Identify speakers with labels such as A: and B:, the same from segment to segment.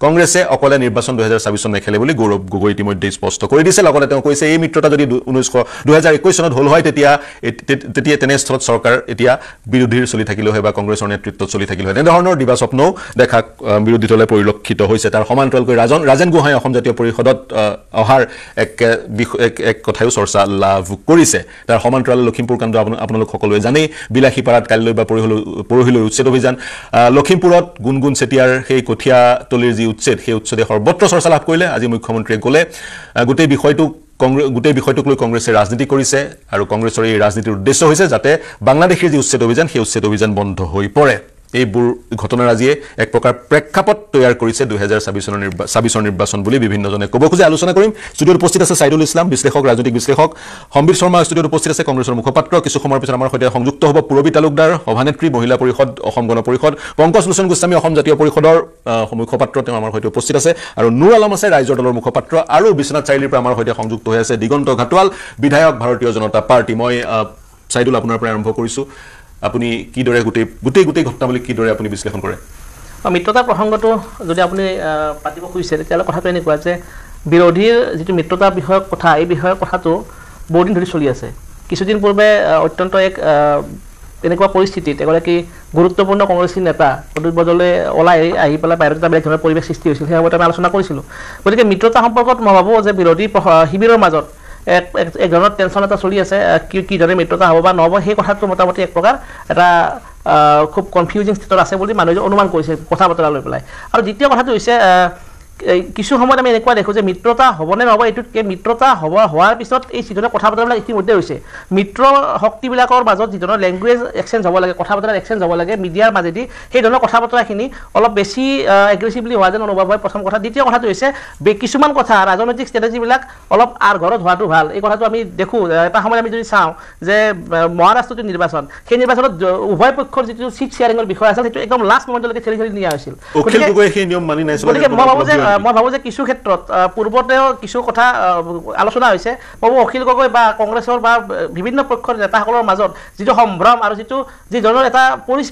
A: কংগ্ৰেছে অকলে নিৰ্বাচন 2024 নেখেলে বুলি গৌৰৱ গগৈ ইতিমধ্যে স্পষ্ট কৰি দিছে লগতে তেওঁ কৈছে এই মিত্ৰতা যদি 2021 চনত হল হয় তেতিয়া তেনেস্থলত চৰকাৰ এতিয়া বিৰোধীৰ চলি থাকিলে হয় বা কংগ্ৰেছৰ নেতৃত্বত চলি থাকিলে হয় তেনেধৰণৰ দিবা স্বপ্নও দেখা বিৰোধী দলে পৰিলক্ষিত হৈছে তাৰ সমান্তৰালকৈ ৰাজেন গোহাঁই অসম জাতীয় পৰিষদত অহাৰ এক কথাও চৰ্চা লাভ কৰিছে তাৰ সমান্তৰাল লখিমপুৰ কাণ্ড আপোনালোক সকলোৱে জানেই বিলাসীপাৰাত কাইলৈ বা পৰহিলৈ উচ্ছেদ অভিযান লখিমপুৰত গুণগুণ চেতিয়াৰ সেই কঠীয়া তলিৰ যি উচ্ছেদ সেই উচ্ছেদে সৰ্বত্ৰ চৰ্চা লাভ কৰিলে আজি মুখ্যমন্ত্ৰীয়ে ক'লে গোটেই বিষয়টোক লৈ কংগ্ৰেছে ৰাজনীতি কৰিছে আৰু কংগ্ৰেছৰ এই ৰাজনীতিৰ উদ্দেশ্য হৈছে যাতে বাংলাদেশৰ যি উচ্ছেদ অভিযান সেই উচ্ছেদ অভিযান বন্ধ হৈ পৰে এইবোৰ ঘটনাৰাজিয়ে এক প্ৰকাৰ প্ৰেক্ষাপট তৈয়াৰ কৰিছে 2024 নিৰ্বাচন বুলি বিভিন্নজনে ক'ব খোজে আলোচনা কৰিম ষ্টুডিঅ'ত উপস্থিত আছে সাইদুল ইছলাম বিশ্লেষক ৰাজনৈতিক বিশ্লেষক সম্বিত শৰ্মা ষ্টুডিঅ'ত উপস্থিত আছে কংগ্ৰেছৰ মুখপাত্ৰ কিছু সময়ৰ পিছত আমাৰ সৈতে সংযুক্ত হ'ব পুৰবী তালুকদাৰ সভানেত্ৰী মহিলা পৰিষদ অসম গণ পৰিষদ পংকজ লোচন গোস্বামী অসম জাতীয় পৰিষদৰ মুখপাত্ৰ তেওঁ আমাৰ সৈতে উপস্থিত আছে আৰু নুৰ আলম আছে ৰাইজৰ দলৰ মুখপাত্ৰ আৰু বিশ্বনাথ চাৰিআলিৰ পৰা আমাৰ সৈতে সংযুক্ত হৈ আছে দিগন্ত ঘাটোৱাল বিধায়ক ভাৰতীয় জনতা পাৰ্টি মই সাইদুল আপোনাৰ পৰা আৰম্ভ কৰিছোঁ আপুনি কিদৰে গোটেই ঘটনাৱলী কিদৰে আপুনি বিশ্লেষণ কৰে
B: মিত্ৰতা প্ৰসংগটো যদি আপুনি পাতিব খুজিছে তেতিয়াহ'লে কথাটো এনেকুৱা যে বিৰোধীৰ যিটো মিত্ৰতা বিষয়ক কথা এই বিষয়ক কথাটো বহুদিন ধৰি চলি আছে কিছুদিন পূৰ্বে অত্যন্ত এক এনেকুৱা পৰিস্থিতিত এগৰাকী গুৰুত্বপূৰ্ণ কংগ্ৰেছী নেতা প্ৰদীপ বৰদলৈ ওলাই আহি পেলাই বাহিৰত এটা বেলেগ ধৰণৰ পৰিৱেশ সৃষ্টি হৈছিল সেই সময়ত আমি আলোচনা কৰিছিলোঁ গতিকে মিত্ৰতা সম্পৰ্কত মই ভাবোঁ যে বিৰোধী শিবিৰৰ মাজত এক ধৰণৰ টেনশ্যন এটা চলি আছে কি ধৰণে মিত্ৰতা হ'ব বা নহ'ব সেই কথাটো মোটামুটি এক প্ৰকাৰ এটা খুব কনফিউজিং ষ্টেটত আছে বুলি মানুহে অনুমান কৰিছে কথা বতৰা লৈ পেলাই আৰু দ্বিতীয় কথাটো হৈছে কিছু সময়ত আমি এনেকুৱা দেখোঁ যে মিত্ৰতা হ'বনে নহ'ব এইটোতকৈ মিত্ৰতা হোৱাৰ পিছত এই যিধৰণে কথা বতৰাবিলাক ইতিমধ্যে হৈছে মিত্ৰ শক্তিবিলাকৰ মাজত যিধৰণৰ লেংগুৱেজ এক্সচেঞ্জ হ'ব লাগে কথা বতৰা এক্সচেঞ্জ হ'ব লাগে মিডিয়াৰ মাজেদি সেই ধৰণৰ কথা বতৰাখিনি অলপ বেছি এগ্ৰেছিভলি হোৱা যেন অনুভৱ হয় প্ৰথম কথা দ্বিতীয় কথাটো হৈছে কিছুমান কথা ৰাজনৈতিক ষ্ট্ৰেটেজিবিলাক অলপ ঘৰত হোৱাটো ভাল এই কথাটো আমি দেখোঁ এটা সময়ত আমি যদি চাওঁ যে মহাৰাষ্ট্ৰৰ নিৰ্বাচন সেই নিৰ্বাচনত উভয় পক্ষৰ যিটো ছিট শ্বেয়াৰিঙৰ বিষয় আছিল সেইটো একদম লাষ্ট মমেণ্টলৈকে ঠেলি নিয়া হৈছিল গতিকে মই ভাবোঁ যে কিছু ক্ষেত্ৰত পূৰ্বতেও কিছু কথা আলোচনা হৈছে মই ভাবোঁ অখিল গগৈ বা কংগ্ৰেছৰ বা বিভিন্ন পক্ষৰ নেতাসকলৰ মাজত যিটো সম্ভ্ৰম আৰু যি ধৰণৰ এটা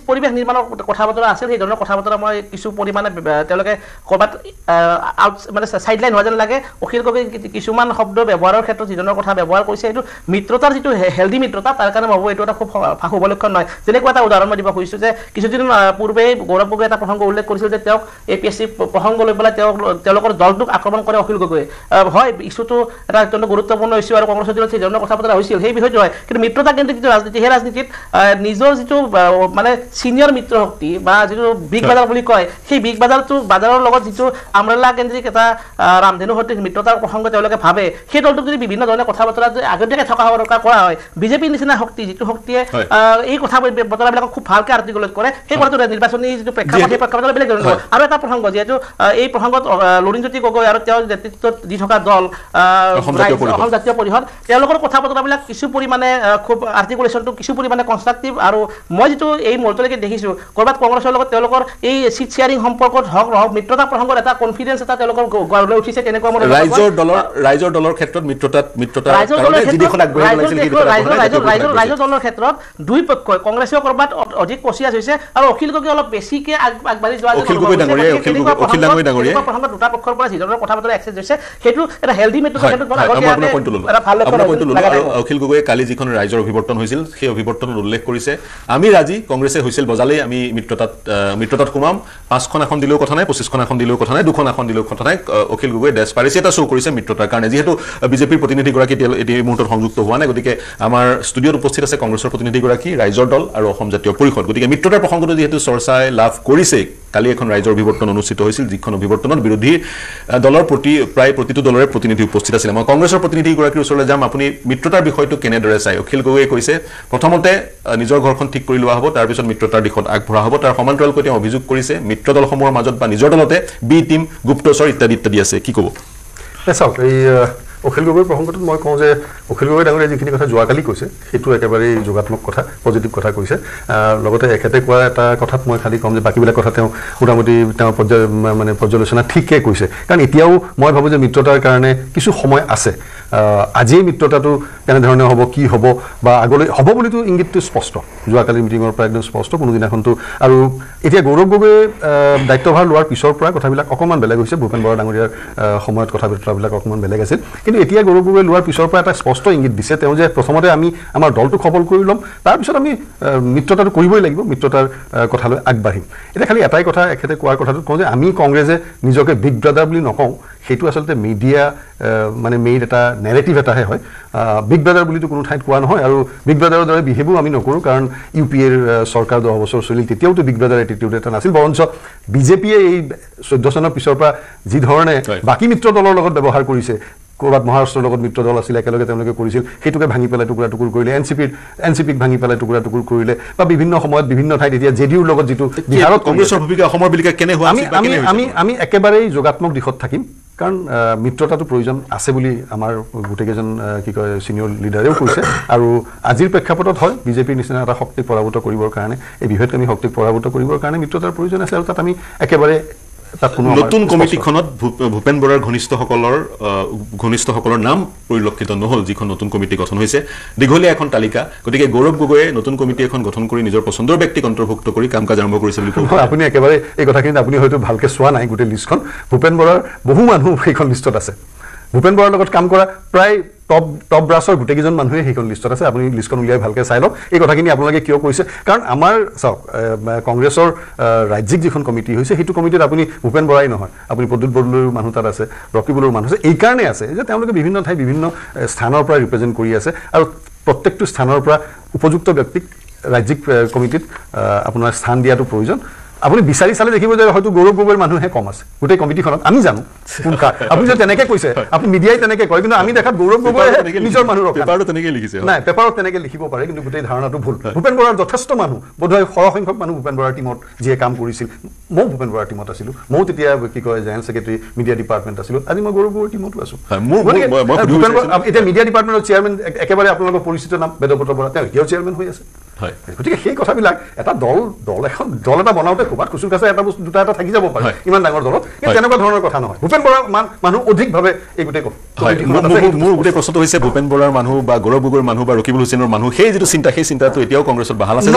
B: পৰিৱেশ নিৰ্মাণৰ কথা বতৰা আছিল সেই ধৰণৰ কথা বতৰা মই কিছু পৰিমাণে তেওঁলোকে ক'ৰবাত মানে চাইডলাইন হোৱা যেন লাগে অখিল গগৈ কিছুমান শব্দ ব্যৱহাৰৰ ক্ষেত্ৰত যি ধৰণৰ কথা ব্যৱহাৰ কৰিছে সেইটো মিত্ৰতাৰ যিটো হেল্ডি মিত্ৰতা তাৰ কাৰণে মই ভাবোঁ এইটো এটা খুব শুভ লক্ষণ নহয় যেনেকুৱা এটা উদাহৰণ মই দিব খুজিছোঁ যে কিছুদিন পূৰ্বেই গৌৰৱ গগৈ এটা প্ৰসংগ উল্লেখ কৰিছিল যে তেওঁক APSC প্ৰসংগ লৈ পেলাই তেওঁলোকৰ দলটোক আক্ৰমণ কৰে অখিল গগৈয়ে হয় ইছ্যুটো এটা অত্যন্ত গুৰুত্বপূৰ্ণ ইছ্যু আৰু কংগ্ৰেছৰ দিনত সেই ধৰণৰ কথা বতৰা হৈছিল সেই বিষয়টো হয় কিন্তু মিত্ৰতা কেন্দ্ৰিক যিটো ৰাজনীতি সেই ৰাজনীতিত নিজৰ যিটো মানে ছিনিয়ৰ মিত্ৰ শক্তি বা যিটো বিগ বাজাৰ বুলি কয় সেই বিগ বাজাৰৰ লগত যিটো আমৰেলা কেন্দ্ৰিক এটা ৰামধেনু সদৃশ মিত্ৰতাৰ প্ৰসংগ তেওঁলোকে ভাবে সেই দলটোক যদি বিভিন্ন ধৰণে কথা বতৰা আগতীয়াকৈ থকা কৰা হয় বিজেপিৰ নিচিনা শক্তি যিটো শক্তিয়ে এই কথা বতৰাবিলাকক খুব ভালকৈ আৰ্টিকুলেট কৰে সেই কথাটো নিৰ্বাচনী যিটো প্ৰেক্ষাপট সেই প্ৰেক্ষাপটত বেলেগ ধৰণৰ আৰু এটা প্ৰসংগ যিহেতু এই প্ৰসংগত লুৰিণজ্যোতি গগৈ আৰু তেওঁৰ নেতৃত্বত দি থকা দল অসম জাতীয় পৰিষদ তেওঁলোকৰ কথা বতৰাবিলাক কিছু পৰিমাণে খুব আৰ্টিকুলেশ্যনটো কিছু পৰিমাণে কনষ্ট্ৰাকটিভ আৰু মই যিটো এই মুহূৰ্তলৈকে দেখিছোঁ ক'ৰবাত কংগ্ৰেছৰ লগত তেওঁলোকৰ এই ছিট শ্বেয়াৰিং সম্পৰ্কত হওক নহওক মিত্ৰতা প্ৰসংগত এটা কনফিডেন্স এটা তেওঁলোকৰ গঢ় লৈ উঠিছে তেনেকুৱা মোৰ
A: ৰাইজৰ দলৰ ক্ষেত্ৰত
B: ৰাইজৰ দলৰ ক্ষেত্ৰত দুই পক্ষই কংগ্ৰেছেও ক'ৰবাত অধিক কচিয়াছ হৈছে আৰু অখিল গগৈ অলপ বেছিকৈ আগবাঢ়ি যোৱা প্ৰসংগত দুটা পক্ষৰ পৰা যিধৰণৰ কথা বতৰা এক্সেঞ্জ হৈছে সেইটো এটা হেল্ডি মিত্ৰতাৰ
A: অখিল গগৈয়ে কালি যিখন ৰাইজৰ অভিৱৰ্তন হৈছিল সেই অভিৱৰ্তনত উল্লেখ কৰিছে আমি ৰাজি কংগ্ৰেছে হৈছিল বজালেই আমি মিত্ৰতাত সোমাম 5খন আসন দিলেও কথা নাই 25খন আসন দিলেও কথা নাই 2খন আসন দিলেও কথা নাই অখিল গগৈয়ে ডেছ পাৰিছে এটা শ্ব' কৰিছে মিত্ৰতাৰ কাৰণে যিহেতু বিজেপিৰ প্ৰতিনিধিগৰাকী এই মুহূৰ্তত সংযুক্ত হোৱা নাই গতিকে আমাৰ ষ্টুডিঅ'ত উপস্থিত আছে কংগ্ৰেছৰ প্ৰতিনিধিগৰাকী ৰাইজৰ দল আৰু অসম জাতীয় পৰিষদ গতিকে মিত্ৰতাৰ প্ৰসংগটো যিহেতু চৰ্চাই লাভ কৰিছে কালি এখন ৰাইজৰ অভিৱৰ্তন অনুষ্ঠিত হৈছিল যিখন অভিৱৰ্তনত বিৰোধী দলৰ প্ৰায় প্ৰতিটো দলৰে প্ৰতিনিধি উপস্থিত আছিল মই কংগ্ৰেছৰ প্ৰতিনিধিগৰাকীৰ ওচৰলৈ যাম আপুনি মিত্ৰতাৰ বিষয়টো কেনেদৰে চাই অখিল গগৈয়ে কৈছে প্ৰথমতে নিজৰ ঘৰখন ঠিক কৰি লোৱা হ'ব তাৰপিছত মিত্ৰতাৰ দিশত আগবঢ়া হ'ব তাৰ সমান্তৰালকৈ তেওঁ অভিযোগ কৰিছে মিত্ৰ দলসমূহৰ মাজত বা নিজৰ দলতে বি টিম গুপ্তচৰ ইত্যাদি আছে কি ক'ব
C: চাওক এই অখিল গগৈৰ প্ৰসংগটোত মই কওঁ যে অখিল গগৈ ডাঙৰীয়ে যিখিনি কথা যোৱাকালি কৈছে সেইটো একেবাৰেই যোগাত্মক কথা পজিটিভ কথা কৈছে লগতে এখেতে কোৱা এটা কথাত মই খালি ক'ম যে বাকীবিলাক কথা তেওঁ মোটামুটি তেওঁ পৰ্যালোচনা ঠিককৈ কৈছে কাৰণ এতিয়াও মই ভাবোঁ যে মিত্ৰতাৰ কাৰণে কিছু সময় আছে আজিৰ মিত্ৰতাটো কেনেধৰণে হ'ব কি হ'ব বা আগলৈ হ'ব বুলিতো ইংগিতটো স্পষ্ট যোৱাকালিৰ মিটিঙৰ পৰা একদম স্পষ্ট কোনোদিনাখনতো আৰু এতিয়া গৌৰৱ গগৈয়ে দায়িত্বভাৰ লোৱাৰ পিছৰ পৰা কথাবিলাক অকণমান বেলেগ হৈছে ভূপেন বৰা ডাঙৰীয়াৰ সময়ত কথা বতৰাবিলাক অকণমান বেলেগ আছিল কিন্তু এতিয়া গৌৰৱ গগৈয়ে লোৱাৰ পিছৰ পৰা এটা স্পষ্ট ইংগিত দিছে তেওঁ যে প্ৰথমতে আমি আমাৰ দলটোক সবল কৰি ল'ম তাৰপিছত আমি মিত্ৰতাটো কৰিবই লাগিব মিত্ৰতাৰ কথালৈ আগবাঢ়িম এতিয়া খালি এটাই কথা এখেতে কোৱাৰ কথাটো কওঁ যে আমি কংগ্ৰেছে নিজকে বিগ ব্ৰাদাৰ বুলি নকওঁ সেইটো আচলতে মিডিয়া মানে মেইড এটা নেৰেটিভ এটাহে হয় বিগ ব্ৰাদাৰ বুলিতো কোনো ঠাইত কোৱা নহয় আৰু বিগ ব্ৰাদাৰৰ দৰে বিহেভো আমি নকৰোঁ কাৰণ ইউ পি এৰ চৰকাৰ 10 বছৰ চলিল তেতিয়াওতো বিগ ব্ৰাদাৰ এটিটিউড এটা নাছিল বৰঞ্চ বিজেপিয়ে এই 14 চনৰ পিছৰ পৰা যি ধৰণে বাকী মিত্ৰ দলৰ লগত ব্যৱহাৰ কৰিছে ক'ৰবাত মহাৰাষ্ট্ৰৰ লগত মিত্ৰ দল আছিল একেলগে তেওঁলোকে কৰিছিল সেইটোকে ভাঙি পেলাই টুকুৰা টুকুৰ কৰিলে এনচিপিক ভাঙি পেলাই টুকুৰা টুকুৰ কৰিলে বা বিভিন্ন সময়ত বিভিন্ন ঠাইত এতিয়া জেডিউৰ লগত যিটো বিহাৰত
A: কংগ্ৰেছৰ ভূমিকা অসমৰ বিলিকা কেনে হোৱা
C: আমি একেবাৰেই যোগাত্মক দিশত থাকিম কাৰণ মিত্ৰতাটো প্ৰয়োজন আছে বুলি আমাৰ গোটেইকেইজন কি কয় সিনিয়ৰ লিডাৰেও কৈছে আৰু আজিৰ প্ৰেক্ষাপটত হয় বিজেপিৰ নিচিনা এটা শক্তিক পৰাভূত কৰিবৰ কাৰণে এই বৃহৎকামী শক্তিক পৰাভূত কৰিবৰ কাৰণে মিত্ৰতাৰ প্ৰয়োজন আছে আৰু তাত আমি একেবাৰে
A: নতুন কমিটিখনত ভূপেন বৰাৰ ঘনিষ্ঠসকলৰ নাম পৰিলক্ষিত নহল যিখন নতুন কমিটি গঠন হৈছে দীঘলীয়া এখন তালিকা গতিকে গৌৰৱ গগৈয়ে নতুন কমিটি এখন গঠন কৰি নিজৰ পছন্দৰ ব্যক্তিক অন্তৰ্ভুক্ত কৰি কাম কাজ আৰম্ভ কৰিছে বুলি কয়
C: আপুনি একেবাৰে এই কথাখিনি আপুনি হয়তো ভালকে চোৱা নাই গোটেই লিষ্টখন ভূপেন বৰাৰ বহু মানুহ সেইখন লিষ্টত আছে ভূপেন বৰাৰ লগত কাম কৰা প্ৰায় টপ ব্ৰাছৰ গোটেইকেইজন মানুহে সেইখন লিষ্টত আছে আপুনি লিষ্টখন উলিয়াই ভালকৈ চাই লওক এই কথাখিনি আপোনালোকে কিয় কৈছে কাৰণ আমাৰ চাওক কংগ্ৰেছৰ ৰাজ্যিক যিখন কমিটি হৈছে সেইটো কমিটিত আপুনি ভূপেন বৰাই নহয় আপুনি প্ৰদ্যুৎ বৰদলৈৰ মানুহ তাত আছে ৰকিবুলৰ মানুহ আছে এইকাৰণে আছে যে তেওঁলোকে বিভিন্ন ঠাই বিভিন্ন স্থানৰ পৰা ৰিপ্ৰেজেণ্ট কৰি আছে আৰু প্ৰত্যেকটো স্থানৰ পৰা উপযুক্ত ব্যক্তিক ৰাজ্যিক কমিটিত আপোনাৰ স্থান দিয়াটো প্ৰয়োজন আপুনি বিচাৰি চালে দেখিব যে হয়তো গৌৰৱ গগৈৰ মানুহে কম আছে গোটেই কমিটিখনত আমি জানো কোনকা আপুনি যে তেনেকৈ কৈছে আপুনি মিডিয়াই তেনেকৈ কয় কিন্তু আমি দেখাত গৌৰৱ গগৈয়ে নিজৰ মানুহ
A: পেপাৰত তেনেকৈ লিখিছে
C: নাই পেপাৰত তেনেকৈ লিখিব পাৰে কিন্তু গোটেই ধাৰণাটো ভুল ভূপেন বৰাৰ যথেষ্ট মানুহ বোধহয় সৰহসংখ্যক মানুহ ভূপেন বৰাৰ টীমত যিয়ে কাম কৰিছিল ময়ো ভূপেন বৰাৰ টীমত আছিলোঁ ময়ো তেতিয়া কি কয় জেনেৰেল ছেক্ৰেটাৰী মিডিয়া ডিপাৰ্টমেণ্ট আছিলোঁ আজি মই গৌৰৱ গগৈৰ টীমতো আছোঁ ভূপেন বৰা এতিয়া মিডিয়া ডিপাৰ্টমেণ্টৰ চেয়াৰমেন একেবাৰে আপোনালোকৰ পৰিচিত নাম বেদব্ৰত বৰা তেওঁ এতিয়াও চেয়াৰমেন হৈ আছে গতিকে সেই কথাবিলাক এটা দল এটা বনাওঁতে ক'ৰবাত খুচুৰ খাচা এটা বস্তু দুটা এটা থাকি যাব পাৰে ইমান ডাঙৰ দলত কিন্তু তেনেকুৱা ধৰণৰ কথা নহয় ভূপেন বৰাৰ মানুহ অধিকভাৱে এই গোটেই
A: মোৰ গোটেই প্ৰশ্নটো হৈছে ভূপেন বৰাৰ মানুহ বা গৌৰৱ গগৈৰ মানুহ বা ৰকিবুল হুছেইনৰ মানুহ সেই যিটো চিন্তা সেই চিন্তাটো এতিয়াও কংগ্ৰেছত বাহাল আছে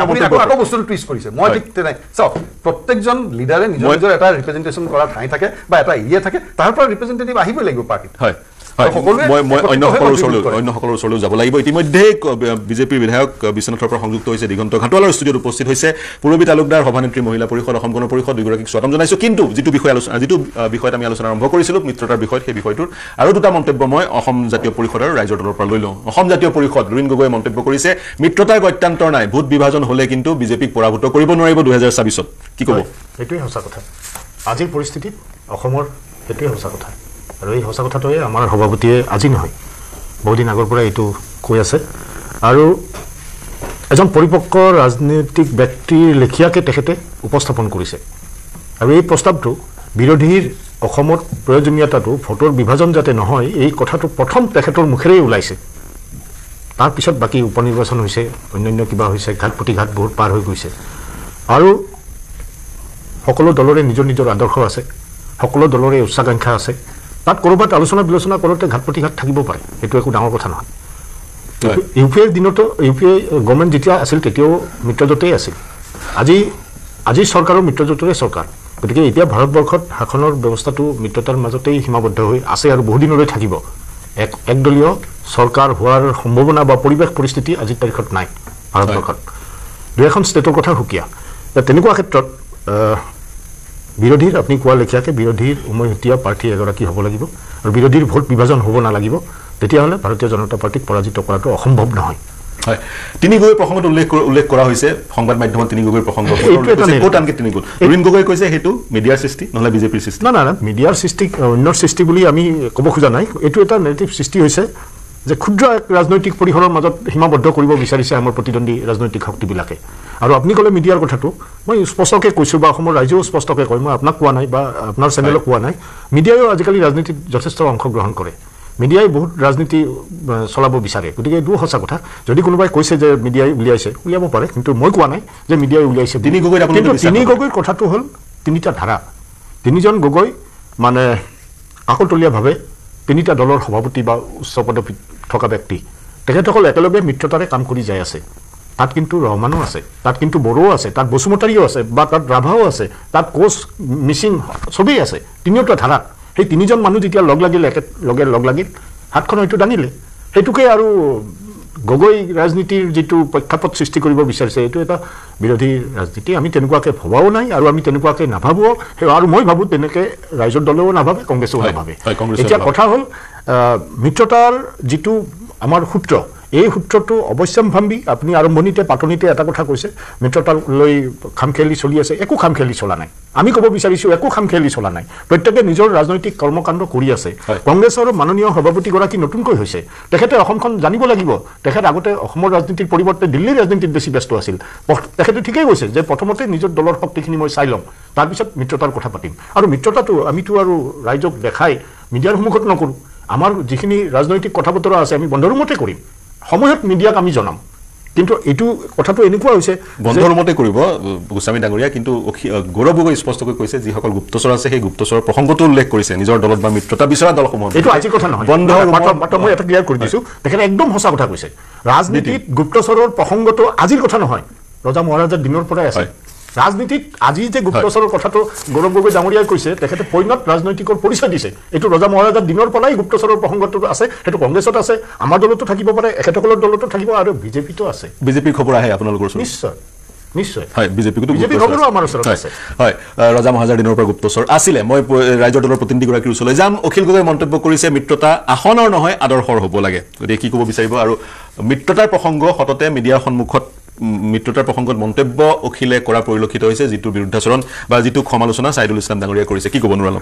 C: আপুনি আকৌ বস্তুটো টুইষ্ট কৰিছে মই ঠিক তেনেকৈ চাওক প্ৰত্যেকজন লিডাৰে নিজৰ নিজৰ এটা ৰিপ্ৰেজেণ্টেশ্যন কৰা ঠাই থাকে বা এটা এৰিয়া থাকে তাৰ পৰা ৰিপ্ৰেজেণ্টেটিভ আহিবই লাগিব পাৰ্টিত
A: মই অন্যসকলৰ ওচৰলৈ যাব লাগিব ইতিমধ্যে বিজেপিৰ বিধায়ক বিশ্বনাথৰ পৰা সংযুক্ত হৈছে দিগন্ত ঘাটোৱালৰ ষ্টুডিঅ'ত উপস্থিত হৈছে পূৰবী তালুকদাৰ সভানেত্ৰী মহিলা পৰিষদ অসম গণ পৰিষদ দুয়োগৰাকীক স্বাগতম জনাইছো কিন্তু যিটো বিষয়ত আমি আলোচনা আৰম্ভ কৰিছিলোঁ মিত্ৰতাৰ বিষয়ত সেই বিষয়টোৰ আৰু দুটা মন্তব্য মই অসম জাতীয় পৰিষদ আৰু ৰাইজৰ দলৰ পৰা লৈ লওঁ অসম জাতীয় পৰিষদ লুৰিণ গগৈয়ে মন্তব্য কৰিছে মিত্ৰতাৰ গত্যান্তৰ নাই ভোট বিভাজন হ'লে কিন্তু বিজেপিক পৰাভূত কৰিব নোৱাৰিব 2024ত কি ক'ব
D: এইটোৱে সঁচা কথা আজিৰ পৰিস্থিতিত অসমৰ এইটোৱে সঁচা কথা আৰু এই সঁচা কথাটোৱে আমাৰ সভাপতিয়ে আজি নহয় বহুদিন আগৰ পৰা এইটো কৈ আছে আৰু এজন পৰিপক্ক ৰাজনৈতিক ব্যক্তিৰ লেখীয়াকৈ তেখেতে উপস্থাপন কৰিছে আৰু এই প্ৰস্তাৱটো বিৰোধীৰ অসমত প্ৰয়োজনীয়তাটো ভোটৰ বিভাজন যাতে নহয় এই কথাটো প্ৰথম তেখেতৰ মুখেৰেই ওলাইছে তাৰপিছত বাকী উপনিৰ্বাচন হৈছে অন্যান্য কিবা হৈছে ঘাট প্ৰতিঘাট বহুত পাৰ হৈ গৈছে আৰু সকলো দলৰে নিজৰ নিজৰ আদৰ্শ আছে সকলো দলৰে উচ্চাকাংক্ষা আছে তাত ক'ৰবাত আলোচনা বিলোচনা কৰোঁতে ঘাট প্ৰতিঘাট থাকিব পাৰে সেইটো একো ডাঙৰ কথা নহয় ইউ পি এৰ দিনতো ইউ পি এ গভৰ্ণমেণ্ট যেতিয়া আছিল তেতিয়াও মিত্ৰজোঁটেই আছিল আজি চৰকাৰৰ মিত্ৰজোঁটৰে চৰকাৰ গতিকে এতিয়া ভাৰতবৰ্ষত শাসনৰ ব্যৱস্থাটো মিত্ৰতাৰ মাজতেই সীমাবদ্ধ হৈ আছে আৰু বহুদিনলৈ থাকিব একদলীয় চৰকাৰ হোৱাৰ সম্ভাৱনা বা পৰিৱেশ পৰিস্থিতি আজিৰ তাৰিখত নাই ভাৰতবৰ্ষত দুই এখন ষ্টেটৰ কথা সুকীয়া তেনেকুৱা ক্ষেত্ৰত বিৰোধীৰ আপুনি কোৱা লেখীয়াকৈ বিৰোধীৰ উমৈহতীয়া প্ৰাৰ্থী এগৰাকী হ'ব লাগিব আৰু বিৰোধীৰ ভোট বিভাজন হ'ব নালাগিব তেতিয়াহ'লে ভাৰতীয় জনতা পাৰ্টিক পৰাজিত কৰাটো অসম্ভৱ নহয়
A: হয় তিনি গগৈৰ প্ৰসংগত উল্লেখ কৰা হৈছে সংবাদ মাধ্যমত তিনি গগৈৰ প্ৰসংগ লুৰিণ গগৈ কৈছে সেইটো মিডিয়াৰ সৃষ্টি নহ'লে বিজেপিৰ সৃষ্টি
D: না মিডিয়াৰ সৃষ্টি অন্যৰ সৃষ্টি বুলি আমি ক'ব খোজা নাই এইটো এটা নেগেটিভ সৃষ্টি হৈছে যে ক্ষুদ্ৰ এক ৰাজনৈতিক পৰিসৰৰ মাজত সীমাবদ্ধ কৰিব বিচাৰিছে আমাৰ প্ৰতিদ্বন্দ্বী ৰাজনৈতিক শক্তিবিলাকে আৰু আপুনি ক'লে মিডিয়াৰ কথাটো মই স্পষ্টকৈ কৈছোঁ বা অসমৰ ৰাইজেও স্পষ্টকৈ কয় মই আপোনাক কোৱা নাই বা আপোনাৰ চেনেলক কোৱা নাই মিডিয়ায়ো আজিকালি ৰাজনীতিত যথেষ্ট অংশগ্ৰহণ কৰে মিডিয়াই বহুত ৰাজনীতি চলাব বিচাৰে গতিকে এইটো সঁচা কথা যদি কোনোবাই কৈছে যে মিডিয়াই উলিয়াব পাৰে কিন্তু মই কোৱা নাই যে মিডিয়াই উলিয়াইছে তিনি গগৈৰ কথাটো হ'ল তিনিটা ধাৰা তিনিজন গগৈ মানে আকতলীয়াভাৱে তিনিটা দলৰ সভাপতি বা উচ্চ পদবীত থকা ব্যক্তি তেখেতসকল একেলগে মিত্ৰতাৰে কাম কৰি যাই আছে তাত কিন্তু ৰহমানো আছে তাত কিন্তু বড়োও আছে তাত বসুমতাৰীও আছে বা তাত ৰাভাও আছে তাত কোচ মিচিং চবেই আছে তিনিওটা ধাৰাত সেই তিনিজন মানুহ যেতিয়া লগ লাগিল হাতখন হয়তো দাঙিলে সেইটোকে আৰু গগৈ ৰাজনীতিৰ যিটো প্ৰেক্ষাপট সৃষ্টি কৰিব বিচাৰিছে এইটো এটা বিৰোধী ৰাজনীতি আমি তেনেকুৱাকৈ ভবাও নাই আৰু আমি তেনেকুৱাকৈ নাভাবোঁ আৰু মই ভাবোঁ তেনেকৈ ৰাইজৰ দলেও নাভাবে কংগ্ৰেছেও নাভাবে এতিয়া কথা হ'ল মিত্ৰতাৰ যিটো আমাৰ সূত্ৰ এই সূত্ৰটো অৱশ্যম্ভাৱী আপুনি আৰম্ভণিতে পাতনিতে এটা কথা কৈছে মিত্ৰতালৈ খামখেয়ালি চলি আছে একো খামখেয়ালি চলা নাই আমি ক'ব বিচাৰিছোঁ একো খামখেয়ালি চলা নাই প্ৰত্যেকে নিজৰ ৰাজনৈতিক কৰ্মকাণ্ড কৰি আছে কংগ্ৰেছৰ মাননীয় সভাপতিগৰাকী নতুনকৈ হৈছে তেখেতে অসমখন জানিব লাগিব তেখেত আগতে অসমৰ ৰাজনীতিৰ পৰিৱৰ্তে দিল্লীৰ ৰাজনীতিত বেছি ব্যস্ত আছিল তেখেতে ঠিকেই কৈছে যে প্ৰথমতে নিজৰ দলৰ শক্তিখিনি মই চাই ল'ম তাৰপিছত মিত্ৰতাৰ কথা পাতিম আৰু মিত্ৰতাটো আমিতো আৰু ৰাইজক দেখাই মিডিয়াৰ সন্মুখত নকৰোঁ আমাৰ যিখিনি ৰাজনৈতিক কথা বতৰা আছে আমি বন্ধ ৰুমতে কৰিম সময়ত মিডিয়াক আমি জনাম কিন্তু এইটো কথাটো এনেকুৱা হৈছে
A: বন্ধ ৰুমতে কৰিব গোস্বামী ডাঙৰীয়া কিন্তু গৌৰৱ গগৈ স্পষ্টকৈ কৈছে যিসকল গুপ্তচৰ আছে সেই গুপ্তচৰৰ প্ৰসংগটো উল্লেখ কৰিছে নিজৰ দলত বা মিত্ৰতা বিচৰা দলসমূহ
D: এইটো আজি কথা নহয় বন্ধ মই এটা ক্লিয়াৰ কৰি দিছোঁ তেখেতে একদম সঁচা কথা কৈছে ৰাজনীতিত গুপ্তচৰৰ প্ৰসংগটো আজিৰ কথা নহয় ৰজা মহাৰাজাৰ দিনৰ পৰাই আছে ৰাজনীতিত আজি যে গুপ্তচৰৰ কথাটো গৌৰৱ গগৈ ডাঙৰীয়াই কৈছে তেখেতে পৈণত ৰাজনৈতিকৰ পৰিচয় দিছে এইটো ৰজা মহাৰাজাৰ দিনৰ পৰাই গুপ্তচৰৰ প্ৰসংগটো আছে সেইটো কংগ্ৰেছত আছে আমাৰ দলতো থাকিব পাৰে এখেতসকলৰ দলতো থাকিব আৰু বিজেপিতো আছে
A: বিজেপিৰ খবৰ আহে আপোনালোকৰ ওচৰত
D: নিশ্চয়
A: হয় বিজেপিকো
D: খবৰো আমাৰ ওচৰত আছে
A: হয় ৰজা মহাৰাজাৰ দিনৰ পৰা গুপ্তচৰ আছিলে মই ৰাইজৰ দলৰ প্ৰতিনিধিগৰাকীৰ ওচৰলৈ যাম অখিল গগৈ মন্তব্য কৰিছে মিত্ৰতা আসনৰ নহয় আদৰ্শৰ হ'ব লাগে গতিকে কি ক'ব বিচাৰিব আৰু মিত্ৰতাৰ প্ৰসংগ সততে মিডিয়াৰ সন্মুখত মিত্ৰতাৰ প্ৰসংগত মন্তব্য অখিলে কৰা পৰিলক্ষিত হৈছে যিটো বিৰুদ্ধাচৰণ বা যিটো সমালোচনা সাইদুল ইছলাম ডাঙৰীয়া কৰিছে কি ক'ব নোৱাৰম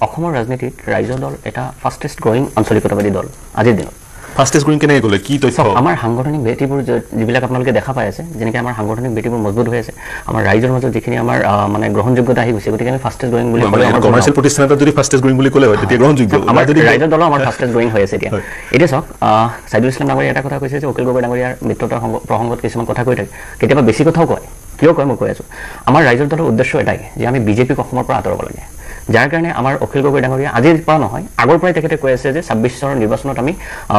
E: অসমৰ ৰাজনীতিত ৰাইজৰ দল এটা ফাষ্টেষ্ট গ্ৰয়িং আঞ্চলিকতাবাদী দল আজিৰ দিনত
A: ফাষ্টেষ্ট গ্ৰয়িং কেনেকৈ গ'লে কি তথ্য
E: আমাৰ সাংগঠনিক ভেটিবোৰ যিবিলাক আপোনালোকে দেখা পাই আছে যেনেকৈ আমাৰ সাংগঠনিক ভেটিবোৰ মজবুত হৈ আছে আমাৰ ৰাইজৰ মাজত যিখিনি আমাৰ মানে গ্ৰহণযোগ্যতা আহি গৈছে গতিকে আমি ফাষ্টেষ্ট গ্ৰয়িং বুলি ক'লে আমাৰ
A: কমাৰ্চিয়েল প্ৰতিষ্ঠান এটা যদি ফাষ্টেষ্ট গ্ৰয়িং বুলি ক'লে হয় তেতিয়া গ্ৰহণযোগ্য
E: আমাৰ যদি ৰাইজৰ দলৰ আমাৰ ফাষ্টেষ্ট গ্ৰয়িং হৈ আছে এতিয়া চাওক সাইদুল ইছলাম ডাঙৰীয়া এটা কথা কৈছে যে অখিল গগৈ ডাঙৰীয়াৰ মিত্ৰতাৰ প্ৰসংগত কিছুমান কথা কৈ থাকে কেতিয়াবা বেছি কথাও কয় কিয় কয় মই কৈ আছোঁ আমাৰ ৰাইজৰ দলৰ উদ্দেশ্য এটাই যে আমি বিজেপিক অসমৰ পৰা আঁতৰাব লাগে যাৰ কাৰণে আমাৰ অখিল গগৈ ডাঙৰীয়া আজিৰ পৰা নহয় আগৰ পৰাই তেখেতে কৈ আছে যে ২৬ চনৰ নিৰ্বাচনত আমি